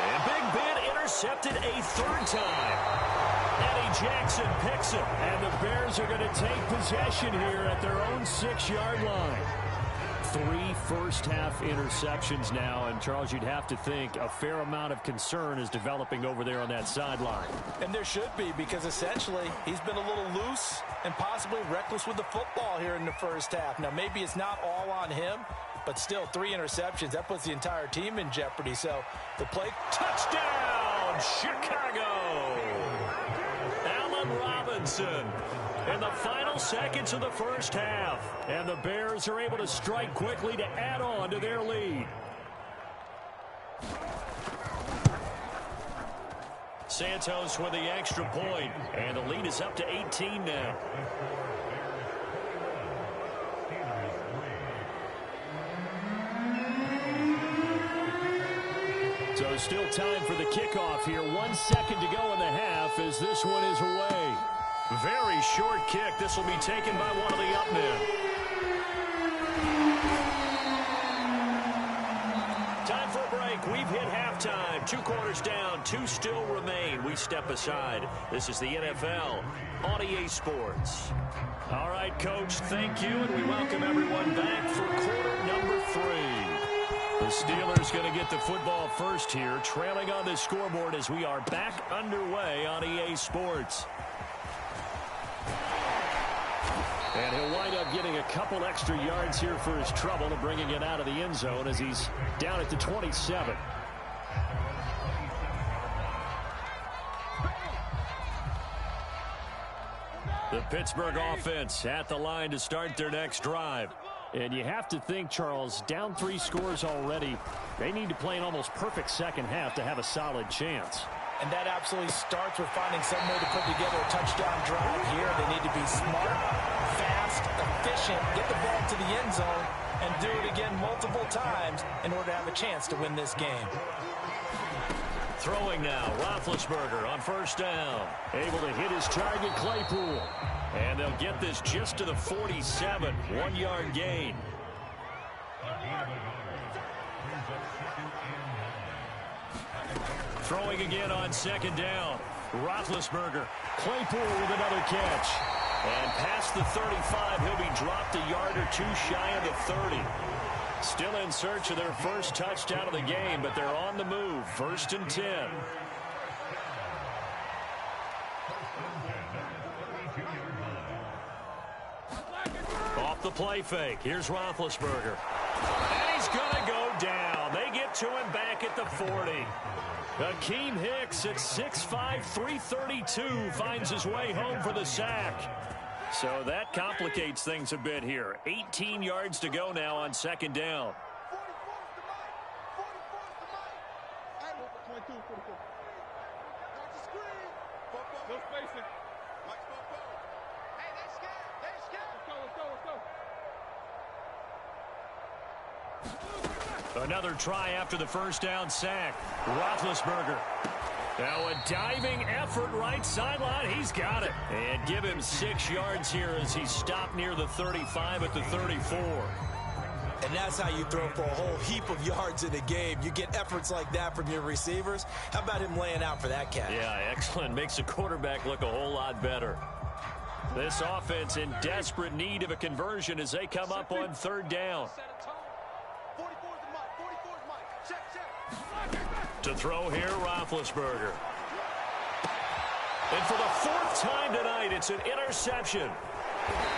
And Big Ben intercepted a 3rd time. Eddie Jackson picks it. And the Bears are going to take possession here at their own 6-yard line. 3 first-half interceptions now, and Charles, you'd have to think a fair amount of concern is developing over there on that sideline. And there should be, because essentially he's been a little loose and possibly reckless with the football here in the first half. Now, maybe it's not all on him, but still 3 interceptions. That puts the entire team in jeopardy. So the play, touchdown, Chicago! Allen Robinson in the final seconds of the first half. And the Bears are able to strike quickly to add on to their lead. Santos with the extra point, and the lead is up to 18 now. So still time for the kickoff here. 1 second to go in the half as this one is away. Very short kick. This will be taken by one of the up men. Time for a break. We've hit halftime. 2 quarters down. 2 still remain. We step aside. This is the NFL on EA Sports. All right, Coach, thank you, and we welcome everyone back for quarter number 3. The Steelers going to get the football first here, trailing on the scoreboard as we are back underway on EA Sports. And he'll wind up getting a couple extra yards here for his trouble and bringing it out of the end zone as he's down at the 27. The Pittsburgh offense at the line to start their next drive. And you have to think, Charles, down 3 scores already. They need to play an almost perfect second half to have a solid chance. and that absolutely starts with finding some way to put together a touchdown drive here. They need to be smart, fast, efficient, get the ball to the end zone, and do it again multiple times in order to have a chance to win this game. Throwing now, Roethlisberger on first down. Able to hit his target, Claypool. And they'll get this just to the 47, 1-yard gain. Throwing again on second down. Roethlisberger. Claypool with another catch. And past the 35, he'll be dropped a yard or two shy of the 30. Still in search of their first touchdown of the game, but they're on the move. 1st and 10. Off the play fake. Here's Roethlisberger. And he's going to go down. They get to him back at the 40. Akeem Hicks at 6'5", 332 finds his way home for the sack. So that complicates things a bit here. 18 yards to go now on second down. Another try after the first down sack. Roethlisberger. Now a diving effort right sideline. He's got it. And give him 6 yards here as he stopped near the 35 at the 34. And that's how you throw for a whole heap of yards in a game. You get efforts like that from your receivers. How about him laying out for that catch? Yeah, excellent. Makes the quarterback look a whole lot better. This offense in desperate need of a conversion as they come up on third down. To throw here, Roethlisberger. And for the 4th time tonight, it's an interception.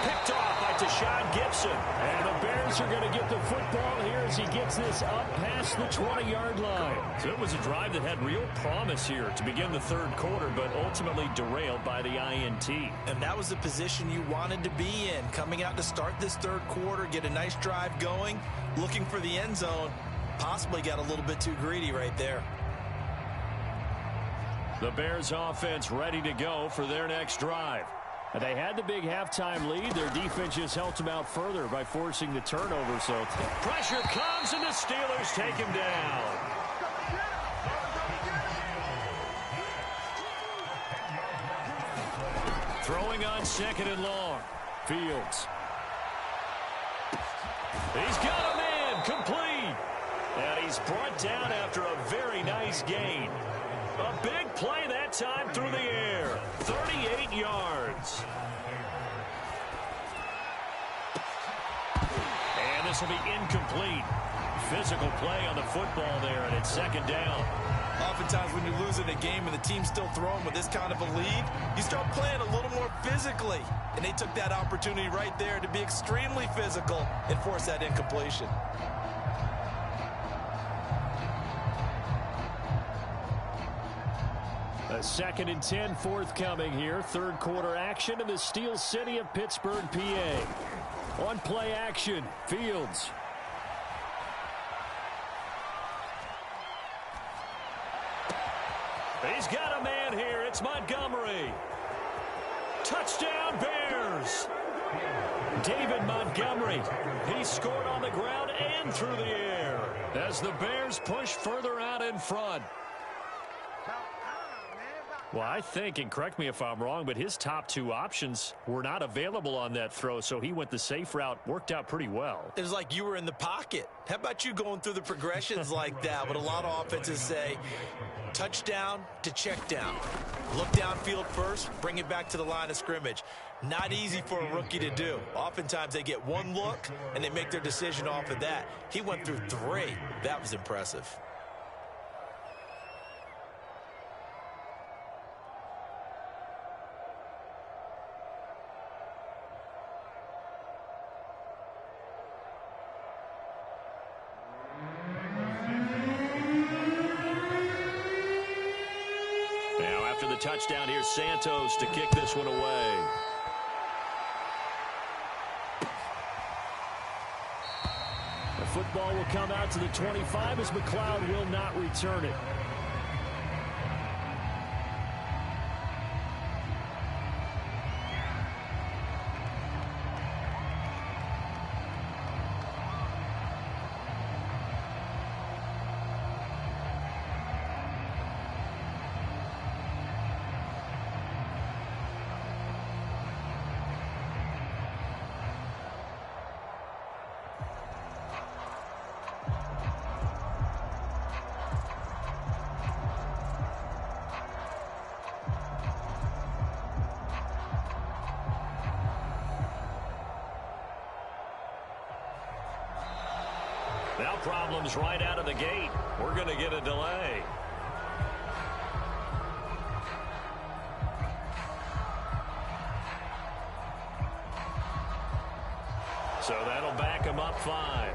Picked off by Tashaun Gibson. And the Bears are going to get the football here as he gets this up past the 20-yard line. So it was a drive that had real promise here to begin the third quarter, but ultimately derailed by the INT. And that was the position you wanted to be in. Coming out to start this third quarter, get a nice drive going, looking for the end zone. Possibly got a little bit too greedy right there. The Bears offense ready to go for their next drive. They had the big halftime lead. Their defense just helped them out further by forcing the turnover. So pressure comes, and the Steelers take him down. Throwing on 2nd and long. Fields. He's got a man complete. And he's brought down after a very nice gain. A big play that time through the air. 38 yards. And this will be incomplete. Physical play on the football there, and it's 2nd down. Oftentimes when you're losing a game and the team's still throwing with this kind of a lead, you start playing a little more physically. And they took that opportunity right there to be extremely physical and force that incompletion. A 2nd and 10 forthcoming here. Third quarter action in the Steel City of Pittsburgh, PA. On play action, Fields. He's got a man here. It's Montgomery. Touchdown, Bears. David Montgomery. He scored on the ground and through the air as the Bears push further out in front. Well, I think, and correct me if I'm wrong, but his top 2 options were not available on that throw, so he went the safe route. Worked out pretty well. It was like you were in the pocket. How about you going through the progressions like that? What a lot of offenses say, touchdown to check down. Look downfield first, bring it back to the line of scrimmage. Not easy for a rookie to do. Oftentimes they get one look, and they make their decision off of that. He went through 3. That was impressive. After the touchdown, here's Santos to kick this one away. The football will come out to the 25 as McLeod will not return it. Now problems right out of the gate. We're going to get a delay. So that'll back him up 5.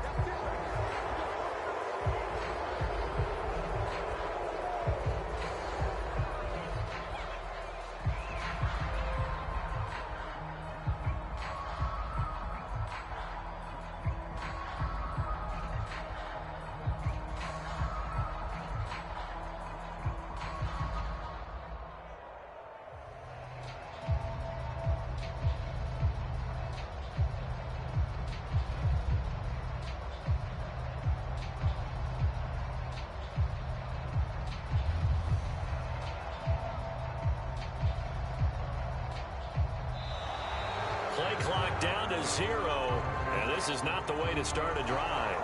Play clock down to 0, and this is not the way to start a drive.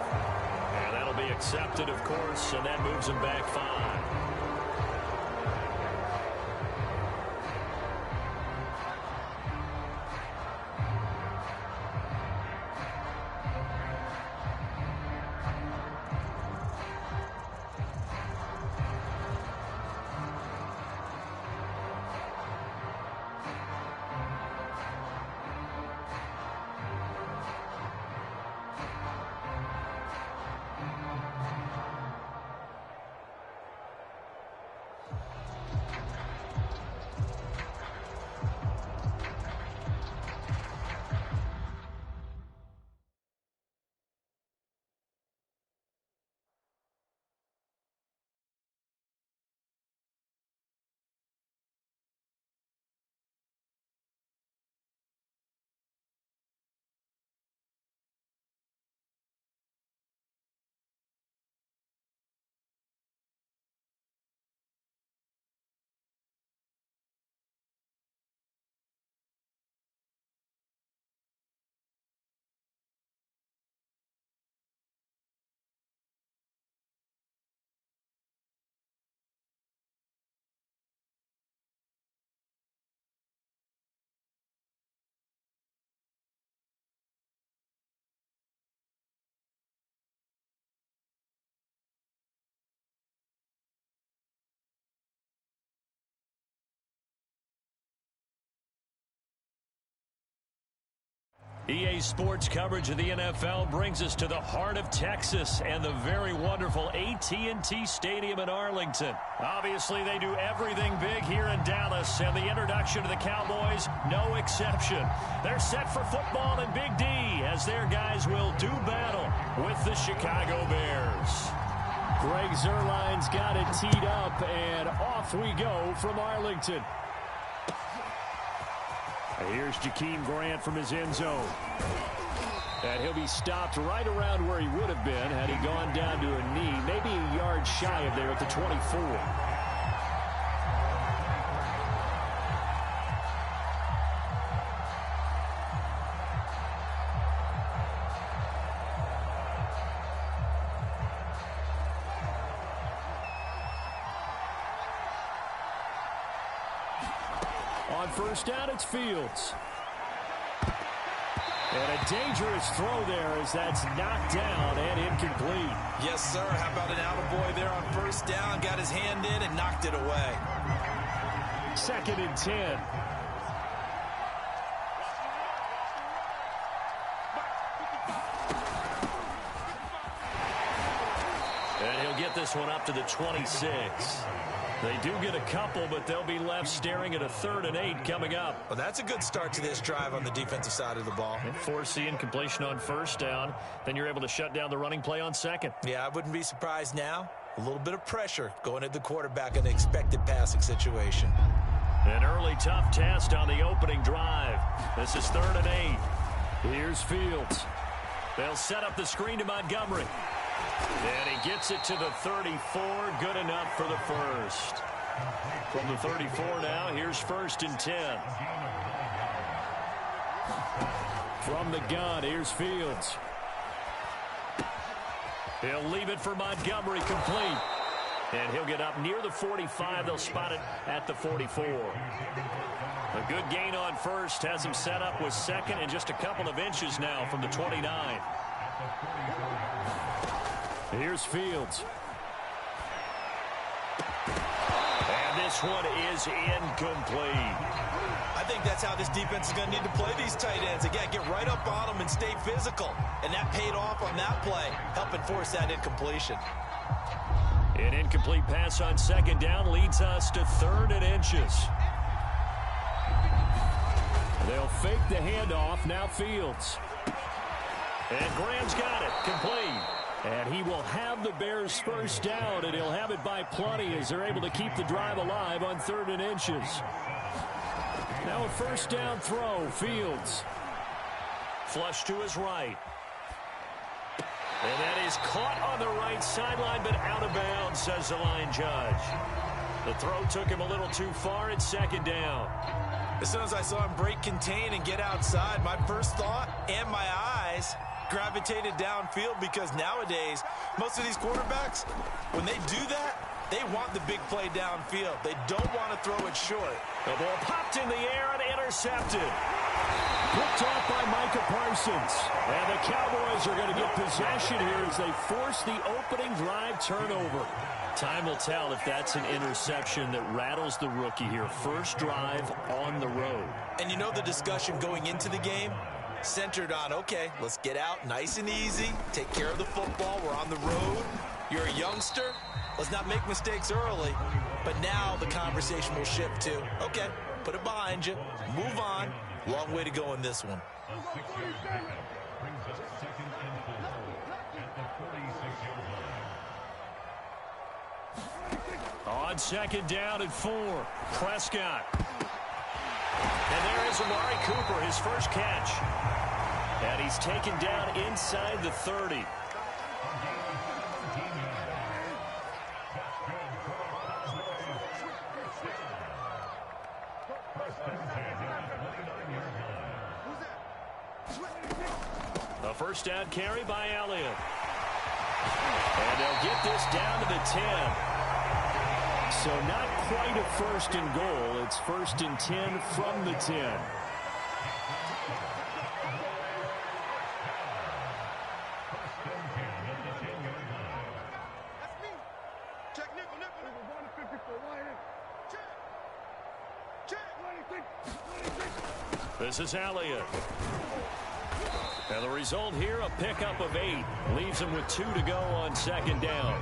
And that'll be accepted, of course, and that moves him back 5. EA Sports coverage of the NFL brings us to the heart of Texas and the very wonderful AT&T Stadium in Arlington. Obviously, they do everything big here in Dallas, and the introduction to the Cowboys, no exception. They're set for football in Big D as their guys will do battle with the Chicago Bears. Greg Zuerlein's got it teed up, and off we go from Arlington. Here's Jakeem Grant from his end zone. And he'll be stopped right around where he would have been had he gone down to a knee, maybe a yard shy of there at the 24. On first down, it's Fields. And a dangerous throw there as that's knocked down and incomplete. Yes, sir. How about an attaboy there on first down? Got his hand in and knocked it away. 2nd and 10. And he'll get this one up to the 26. They do get a couple, but they'll be left staring at a 3rd and 8 coming up. Well, that's a good start to this drive on the defensive side of the ball. And force the incompletion on first down. Then you're able to shut down the running play on 2nd. Yeah, I wouldn't be surprised now. A little bit of pressure going at the quarterback in an expected passing situation. An early tough test on the opening drive. This is 3rd and 8. Here's Fields. They'll set up the screen to Montgomery. And he gets it to the 34. Good enough for the first. From the 34 now, here's 1st and 10. From the gun, here's Fields. He'll leave it for Montgomery, complete. And he'll get up near the 45. They'll spot it at the 44. A good gain on first has him set up with 2nd and just a couple of inches now from the 29. Here's Fields. And this one is incomplete. I think that's how this defense is going to need to play these tight ends. Again, get right up on them and stay physical. And that paid off on that play, helping force that incompletion. An incomplete pass on 2nd down leads us to 3rd and inches. They'll fake the handoff. Now Fields. And Graham's got it. Complete. And he will have the Bears first down, and he'll have it by plenty as they're able to keep the drive alive on 3rd and inches. Now a first down throw. Fields. Flush to his right. And that is caught on the right sideline, but out of bounds, says the line judge. The throw took him a little too far at 2nd down. As soon as I saw him break contain and get outside, my first thought and my eyes gravitated downfield, because nowadays, most of these quarterbacks, when they do that, they want the big play downfield. They don't want to throw it short. The ball popped in the air and intercepted. Picked off by Micah Parsons. And the Cowboys are going to get possession here as they force the opening drive turnover. Time will tell if that's an interception that rattles the rookie here. First drive on the road. And you know the discussion going into the game? Centered on, okay, let's get out nice and easy, take care of the football, we're on the road, you're a youngster, let's not make mistakes early. But now the conversation will shift to, okay, put it behind you, move on, long way to go in this one. On 2nd down and 4, Prescott. And there is Amari Cooper, his first catch. And he's taken down inside the 30. A first down carry by Elliott. And they'll get this down to the 10. So not quite a 1st and goal. It's 1st and 10 from the 10. This is Elliott. And the result here, a pickup of 8. Leaves him with 2 to go on second down.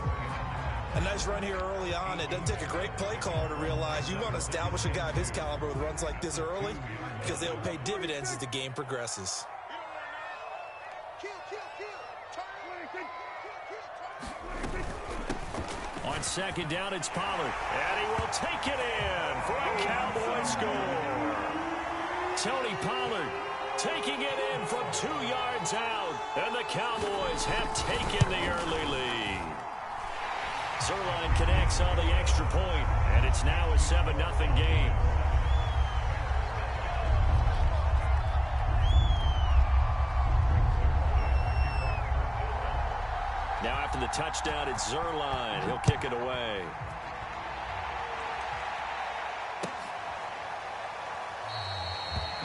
A nice run here early on. It doesn't take a great play caller to realize you want to establish a guy of his caliber with runs like this early because they'll pay dividends as the game progresses. On second down, it's Pollard. And he will take it in for a Cowboy score. Tony Pollard taking it in from 2 yards out. And the Cowboys have taken the early lead. Zuerlein connects on the extra point, and it's now a 7-0 game. Now after the touchdown, it's Zuerlein. He'll kick it away.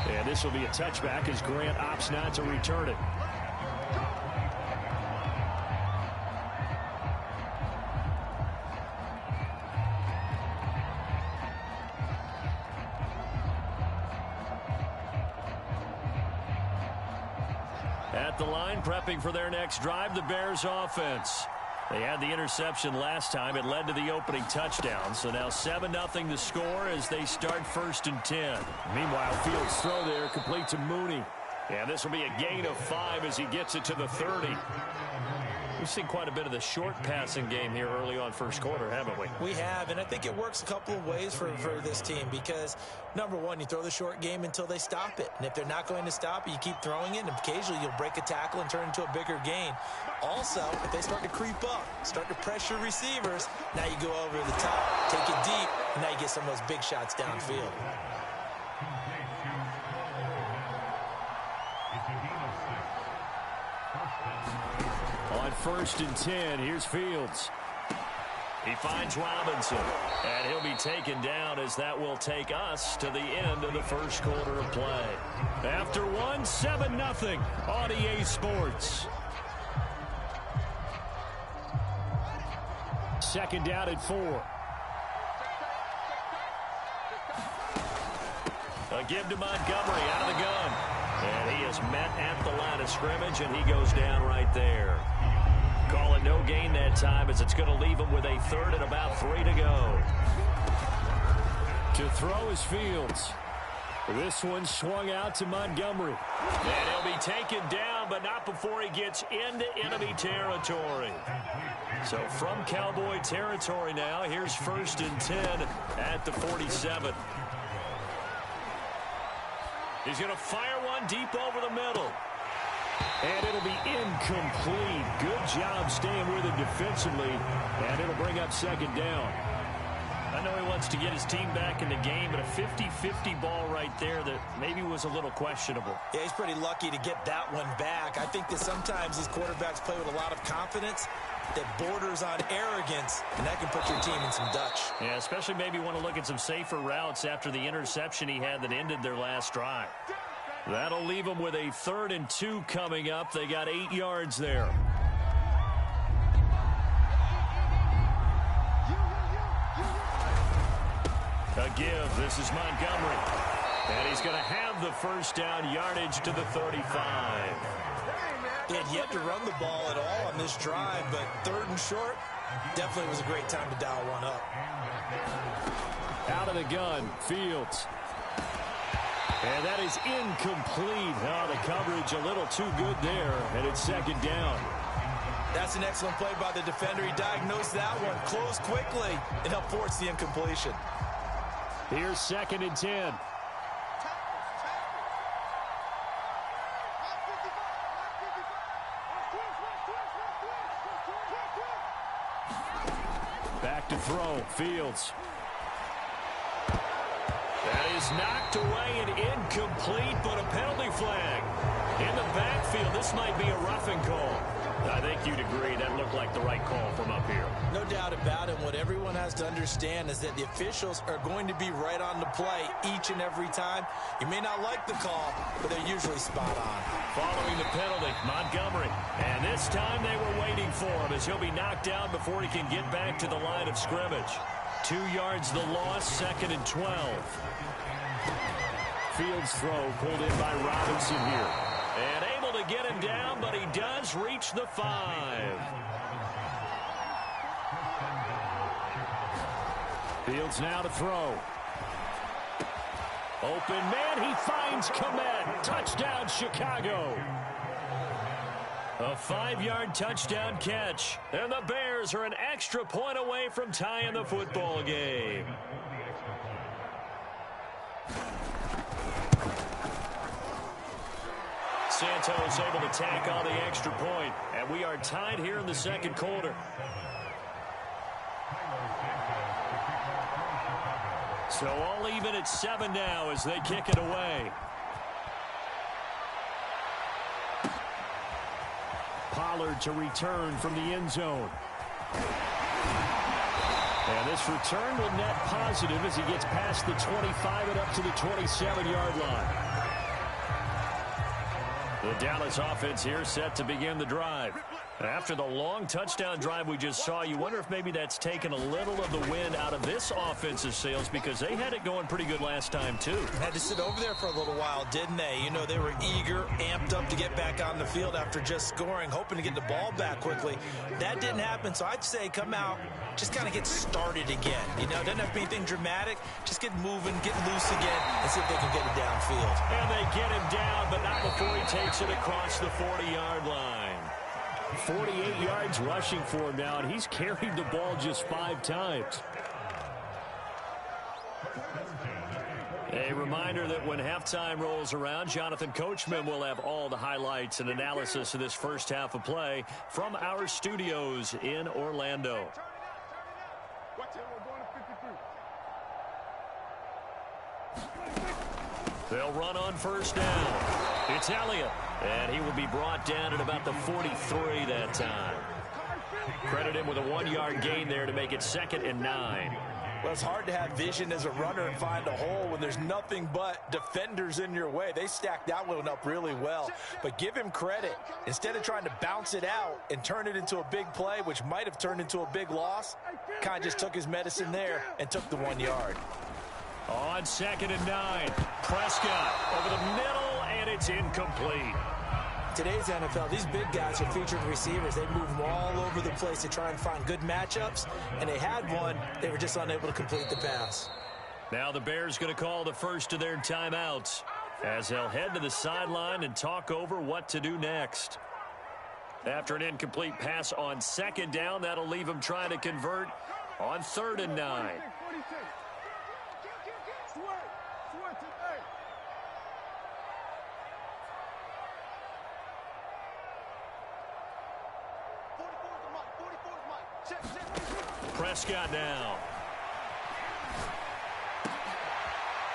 And this will be a touchback as Grant opts not to return it. At the line, prepping for their next drive, the Bears offense. They had the interception last time. It led to the opening touchdown. So now 7-0 the score as they start 1st and 10. Meanwhile, Fields' throw there complete to Mooney. And this will be a gain of 5 as he gets it to the 30. We've seen quite a bit of the short passing game here early on first quarter, haven't we? We have, and I think it works a couple of ways for this team because, number one, you throw the short game until they stop it. And if they're not going to stop it, you keep throwing it, and occasionally you'll break a tackle and turn into a bigger gain. Also, if they start to creep up, start to pressure receivers, now you go over the top, take it deep, and now you get some of those big shots downfield. On 1st and 10, here's Fields. He finds Robinson, and he'll be taken down as that will take us to the end of the first quarter of play. After 7-0 on EA Sports. Second down at 4. A give to Montgomery out of the gun. And he is met at the line of scrimmage, and he goes down right there. Call it no gain that time as it's going to leave him with a 3rd and about 3 to go. To throw is Fields. This one swung out to Montgomery. And he'll be taken down, but not before he gets into enemy territory. So from Cowboy territory now, here's 1st and 10 at the 47. He's going to fire one deep over the middle. And it'll be incomplete. Good job staying with him defensively. And it'll bring up second down. I know he wants to get his team back in the game, but a 50-50 ball right there that maybe was a little questionable. Yeah, he's pretty lucky to get that one back. I think that sometimes these quarterbacks play with a lot of confidence that borders on arrogance, and that can put your team in some Dutch. Yeah, especially maybe want to look at some safer routes after the interception he had that ended their last drive. That'll leave them with a 3rd and 2 coming up. They got 8 yards there. A give. This is Montgomery. And he's going to have the first down yardage to the 35. He had yet to run the ball at all on this drive, but 3rd and short, definitely was a great time to dial one up. Out of the gun, Fields. And that is incomplete. Oh, the coverage a little too good there, and it's second down. That's an excellent play by the defender. He diagnosed that one, closed quickly, and helped force the incompletion. Here's 2nd and 10. Back to throw, Fields. That is knocked away and incomplete, but a penalty flag. In the backfield, this might be a roughing call. I think you'd agree that looked like the right call from up here. No doubt about it. What everyone has to understand is that the officials are going to be right on the play each and every time. You may not like the call, but they're usually spot on. Following the penalty, Montgomery. And this time they were waiting for him as he'll be knocked down before he can get back to the line of scrimmage. 2 yards the loss, 2nd and 12. Fields throw pulled in by Robinson here. And get him down, but he does reach the 5. Fields now to throw. Open man, he finds Kmet. Touchdown, Chicago. A 5-yard touchdown catch. And the Bears are an extra point away from tying the football game. Santos able to tack on the extra point, and we are tied here in the second quarter. So all even at 7 now as they kick it away. Pollard to return from the end zone. And this return will net positive as he gets past the 25 and up to the 27-yard line. The Dallas offense here set to begin the drive. After the long touchdown drive we just saw, you wonder if maybe that's taken a little of the wind out of this offensive sails because they had it going pretty good last time, too. Had to sit over there for a little while, didn't they? You know, they were eager, amped up to get back on the field after just scoring, hoping to get the ball back quickly. That didn't happen, so I'd say come out, just kind of get started again. You know, doesn't have to be anything dramatic. Just get moving, get loose again, and see if they can get it downfield. And they get him down, but not before he takes it across the 40-yard line. 48 yards rushing for him now, and he's carried the ball just 5 times. A reminder that when halftime rolls around, Jonathan Coachman will have all the highlights and analysis of this first half of play from our studios in Orlando. They'll run on first down. It's Elliott, and he will be brought down at about the 43 that time. Credit him with a 1-yard gain there to make it 2nd and 9. Well, it's hard to have vision as a runner and find a hole when there's nothing but defenders in your way. They stacked that one up really well. But give him credit. Instead of trying to bounce it out and turn it into a big play, which might have turned into a big loss, kind of just took his medicine there and took the 1 yard. On 2nd and 9, Prescott over the middle, and it's incomplete. Today's NFL, these big guys are featured receivers. They move them all over the place to try and find good matchups, and they had one. They were just unable to complete the pass. Now the Bears going to call the first of their timeouts as they'll head to the sideline and talk over what to do next. After an incomplete pass on 2nd down, that'll leave them trying to convert on 3rd and 9. Prescott now.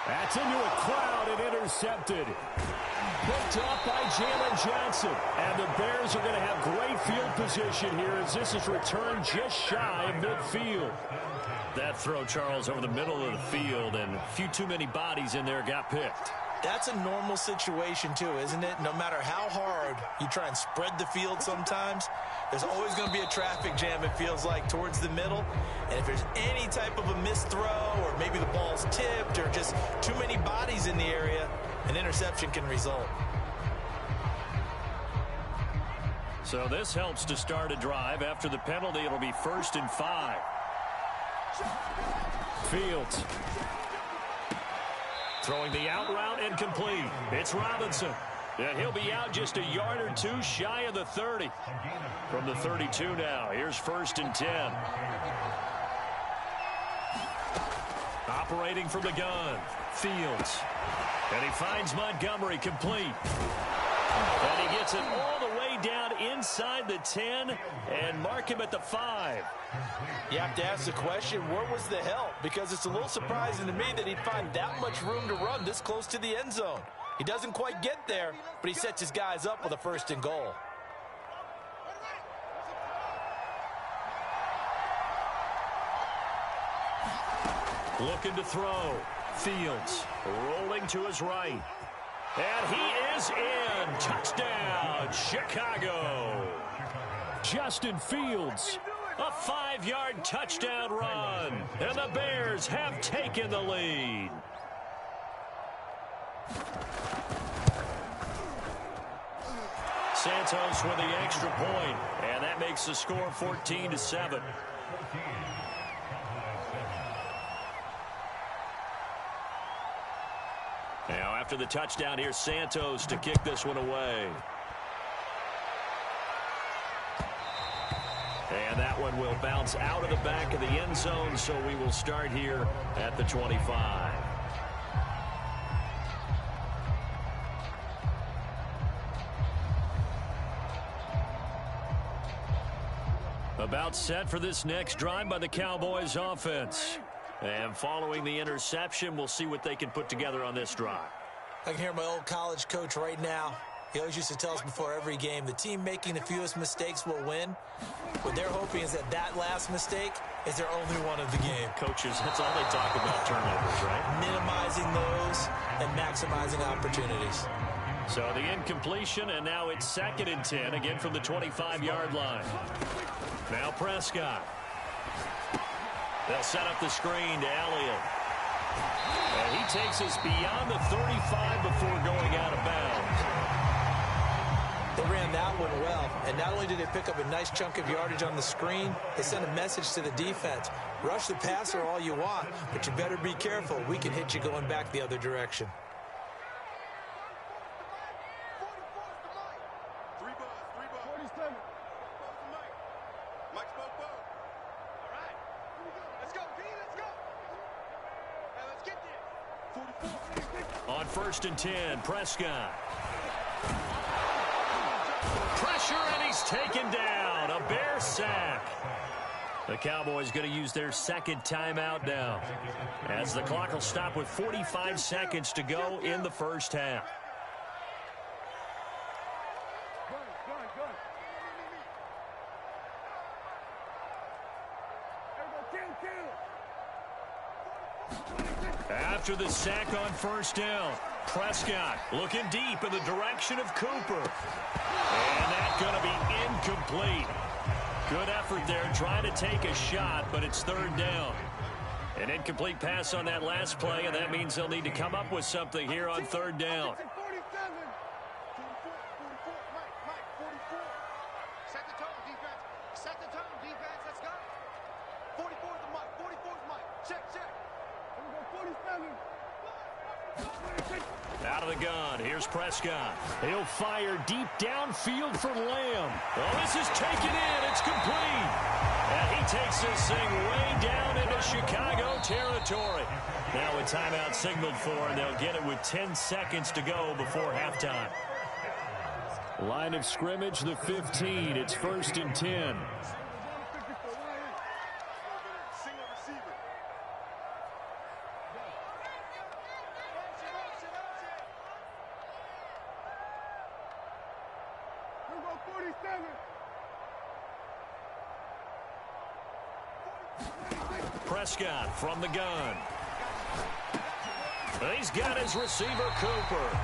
That's into a crowd and intercepted. Picked up by Jalen Johnson. And the Bears are going to have great field position here as this is returned just shy of midfield. That throw, Charles, over the middle of the field, and a few too many bodies in there got picked. That's a normal situation, too, isn't it? No matter how hard you try and spread the field sometimes, there's always going to be a traffic jam, it feels like, towards the middle. And if there's any type of a missed throw or maybe the ball's tipped or just too many bodies in the area, an interception can result. So this helps to start a drive. After the penalty, it'll be 1st and 5. Fields. Throwing the out route incomplete. It's Robinson. And he'll be out just a yard or two shy of the 30. From the 32 now. Here's 1st and 10. Operating from the gun. Fields. And he finds Montgomery complete. And he gets it all the way down inside the 10 and mark him at the 5. You have to ask the question, where was the help? Because it's a little surprising to me that he'd find that much room to run this close to the end zone. He doesn't quite get there, but he sets his guys up with a 1st and goal. Looking to throw. Fields rolling to his right. And he is in. Touchdown, Chicago. Justin Fields. A 5-yard touchdown run. And the Bears have taken the lead. Santos with the extra point, and that makes the score 14-7. Now, after the touchdown, here's Santos to kick this one away. And that one will bounce out of the back of the end zone, so we will start here at the 25. About set for this next drive by the Cowboys offense. And following the interception, we'll see what they can put together on this drive. I can hear my old college coach right now. He always used to tell us before every game, the team making the fewest mistakes will win. What they're hoping is that that last mistake is their only one of the game. Coaches, that's all they talk about, turnovers, right? Minimizing those and maximizing opportunities. So the incompletion, and now it's 2nd and 10, again from the 25-yard line. Now Prescott. They'll set up the screen to Elliott. And he takes us beyond the 35 before going out of bounds. They ran that one well, and not only did they pick up a nice chunk of yardage on the screen, they sent a message to the defense. Rush the passer all you want, but you better be careful. We can hit you going back the other direction. On 1st and 10, Prescott. Pressure, and he's taken down. A Bear sack. The Cowboys going to use their 2nd timeout now, as the clock will stop with 45 seconds to go in the first half. After the sack on 1st down, Prescott looking deep in the direction of Cooper. And that's going to be incomplete. Good effort there trying to take a shot, but it's 3rd down. An incomplete pass on that last play, and that means they'll need to come up with something here on 3rd down. Set the tone, defense. Set the tone, defense. Let's go. 44 is the mic. 44 is the mic. Check, check. 47. Out of the gun, here's Prescott. He'll fire deep downfield for Lamb. Oh, this is taken in. It's complete. And he takes this thing way down into Chicago territory. Now a timeout signaled for, and they'll get it with 10 seconds to go before halftime. Line of scrimmage, the 15. It's 1st and 10. Prescott from the gun. He's got his receiver, Cooper.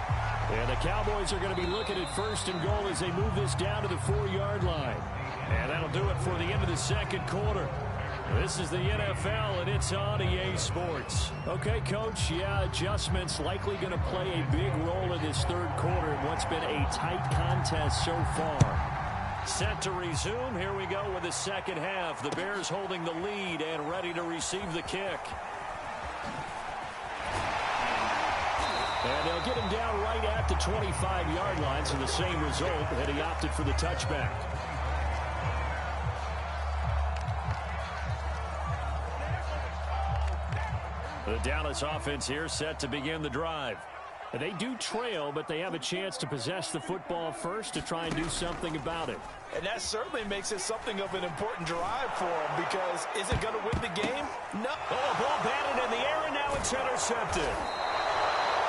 And the Cowboys are going to be looking at 1st and goal as they move this down to the 4-yard line. And that'll do it for the end of the 2nd quarter. This is the NFL, and it's on EA Sports. Okay, Coach, yeah, adjustments likely going to play a big role in this 3rd quarter in what's been a tight contest so far. Set to resume. Here we go with the 2nd half. The Bears holding the lead and ready to receive the kick. And they'll get him down right at the 25-yard line, so the same result, and he opted for the touchback. The Dallas offense here set to begin the drive. They do trail, but they have a chance to possess the football first to try and do something about it. And that certainly makes it something of an important drive for them, because is it going to win the game? No. Oh, ball batted in the air, and now it's intercepted.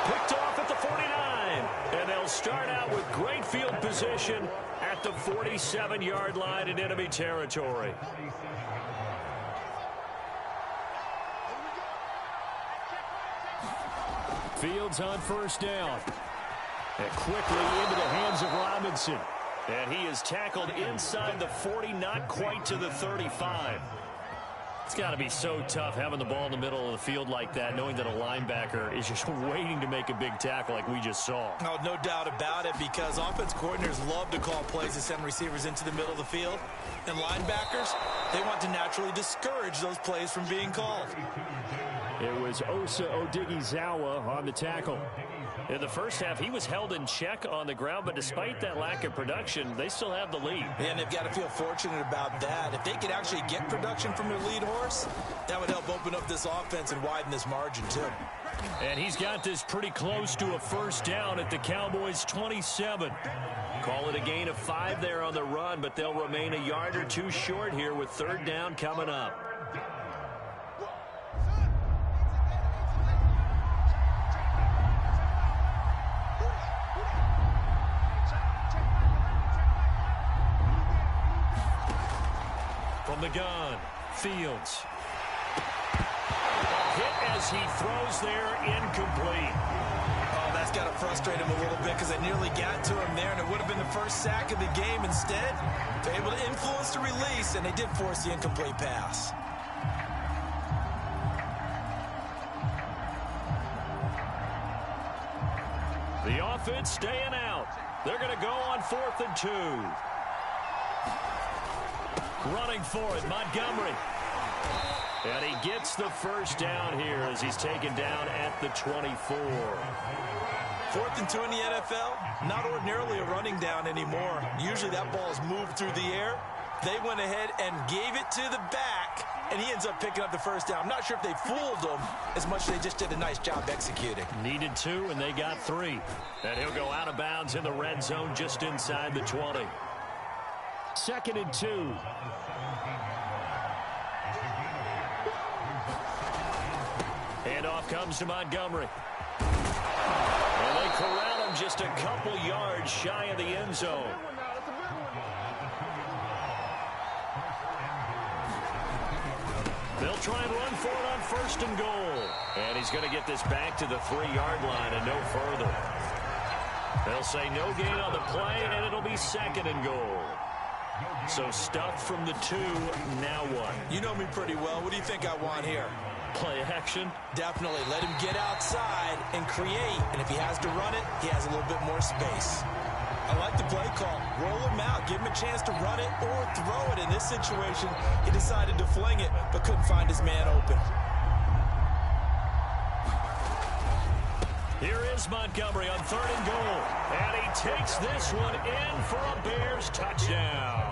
Picked off at the 49. And they'll start out with great field position at the 47-yard line in enemy territory. Fields on 1st down. And quickly into the hands of Robinson. And he is tackled inside the 40, not quite to the 35. It's got to be so tough having the ball in the middle of the field like that, knowing that a linebacker is just waiting to make a big tackle like we just saw. Oh, no doubt about it, because offense coordinators love to call plays to send receivers into the middle of the field. And linebackers, they want to naturally discourage those plays from being called. It was Osa Odighizuwa on the tackle. In the first half, he was held in check on the ground, but despite that lack of production, they still have the lead. And they've got to feel fortunate about that. If they could actually get production from their lead horse, that would help open up this offense and widen this margin, too. And he's got this pretty close to a first down at the Cowboys' 27. Call it a gain of 5 there on the run, but they'll remain a yard or two short here with third down coming up. From the gun, Fields. Hit as he throws there, incomplete. Oh, that's got to frustrate him a little bit, because they nearly got to him there, and it would have been the first sack of the game. Instead, they're able to influence the release, and they did force the incomplete pass. The offense staying out. They're going to go on 4th and 2. Running for it, Montgomery. And he gets the first down here as he's taken down at the 24. 4th and 2 in the NFL, not ordinarily a running down anymore. Usually that ball is moved through the air. They went ahead and gave it to the back, and he ends up picking up the first down. I'm not sure if they fooled him as much as they just did a nice job executing. Needed 2, and they got 3. And he'll go out of bounds in the red zone just inside the 20. 2nd and 2. Handoff comes to Montgomery. And they corral him just a couple yards shy of the end zone. They'll try and run for it on 1st and goal. And he's going to get this back to the 3-yard line and no further. They'll say no gain on the play, and it'll be 2nd and goal. So stuff from the 2, now what? You know me pretty well. What do you think I want here? Play action? Definitely. Let him get outside and create. And if he has to run it, he has a little bit more space. I like the play call. Roll him out. Give him a chance to run it or throw it. In this situation, he decided to fling it, but couldn't find his man open. Here is Montgomery on 3rd and goal. And he takes this one in for a Bears touchdown.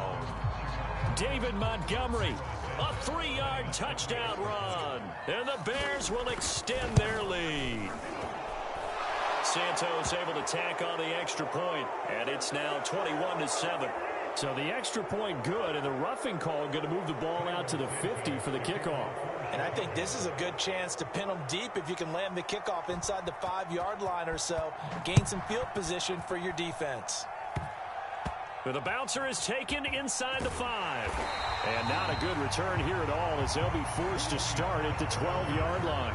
David Montgomery, a 3-yard touchdown run. And the Bears will extend their lead. Santos able to tack on the extra point, and it's now 21-7. So the extra point good, and the roughing call going to move the ball out to the 50 for the kickoff. And I think this is a good chance to pin them deep if you can land the kickoff inside the 5-yard line or so. Gain some field position for your defense. The bouncer is taken inside the 5. And not a good return here at all, as they'll be forced to start at the 12-yard line.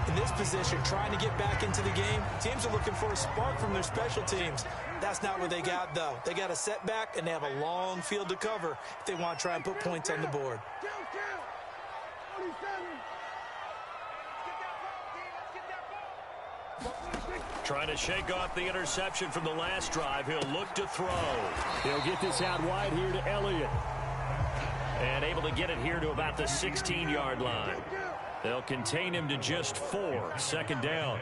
In this position, trying to get back into the game, teams are looking for a spark from their special teams. That's not what they got, though. They got a setback, and they have a long field to cover if they want to try and put points on the board. Trying to shake off the interception from the last drive. He'll look to throw. He'll get this out wide here to Elliott. And able to get it here to about the 16-yard line. They'll contain him to just 4. 2nd down.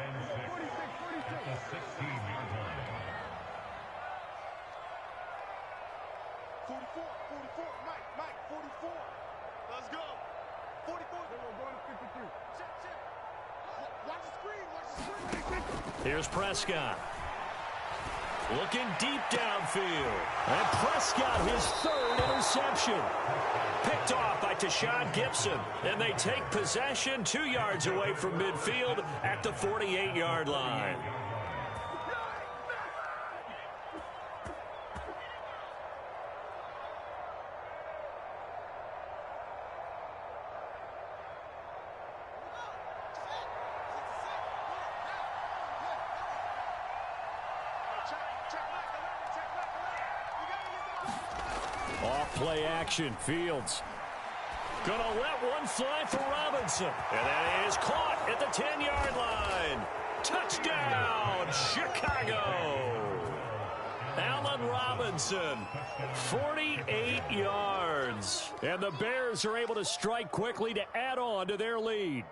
Here's Prescott. Looking deep downfield. And Prescott, his 3rd interception. Picked off by Tashawn Gibson. And they take possession 2 yards away from midfield at the 48-yard line. Off play action, Fields. Gonna let one fly for Robinson. And that is caught at the 10-yard line. Touchdown, Chicago. Allen Robinson, 48 yards. And the Bears are able to strike quickly to add on to their lead.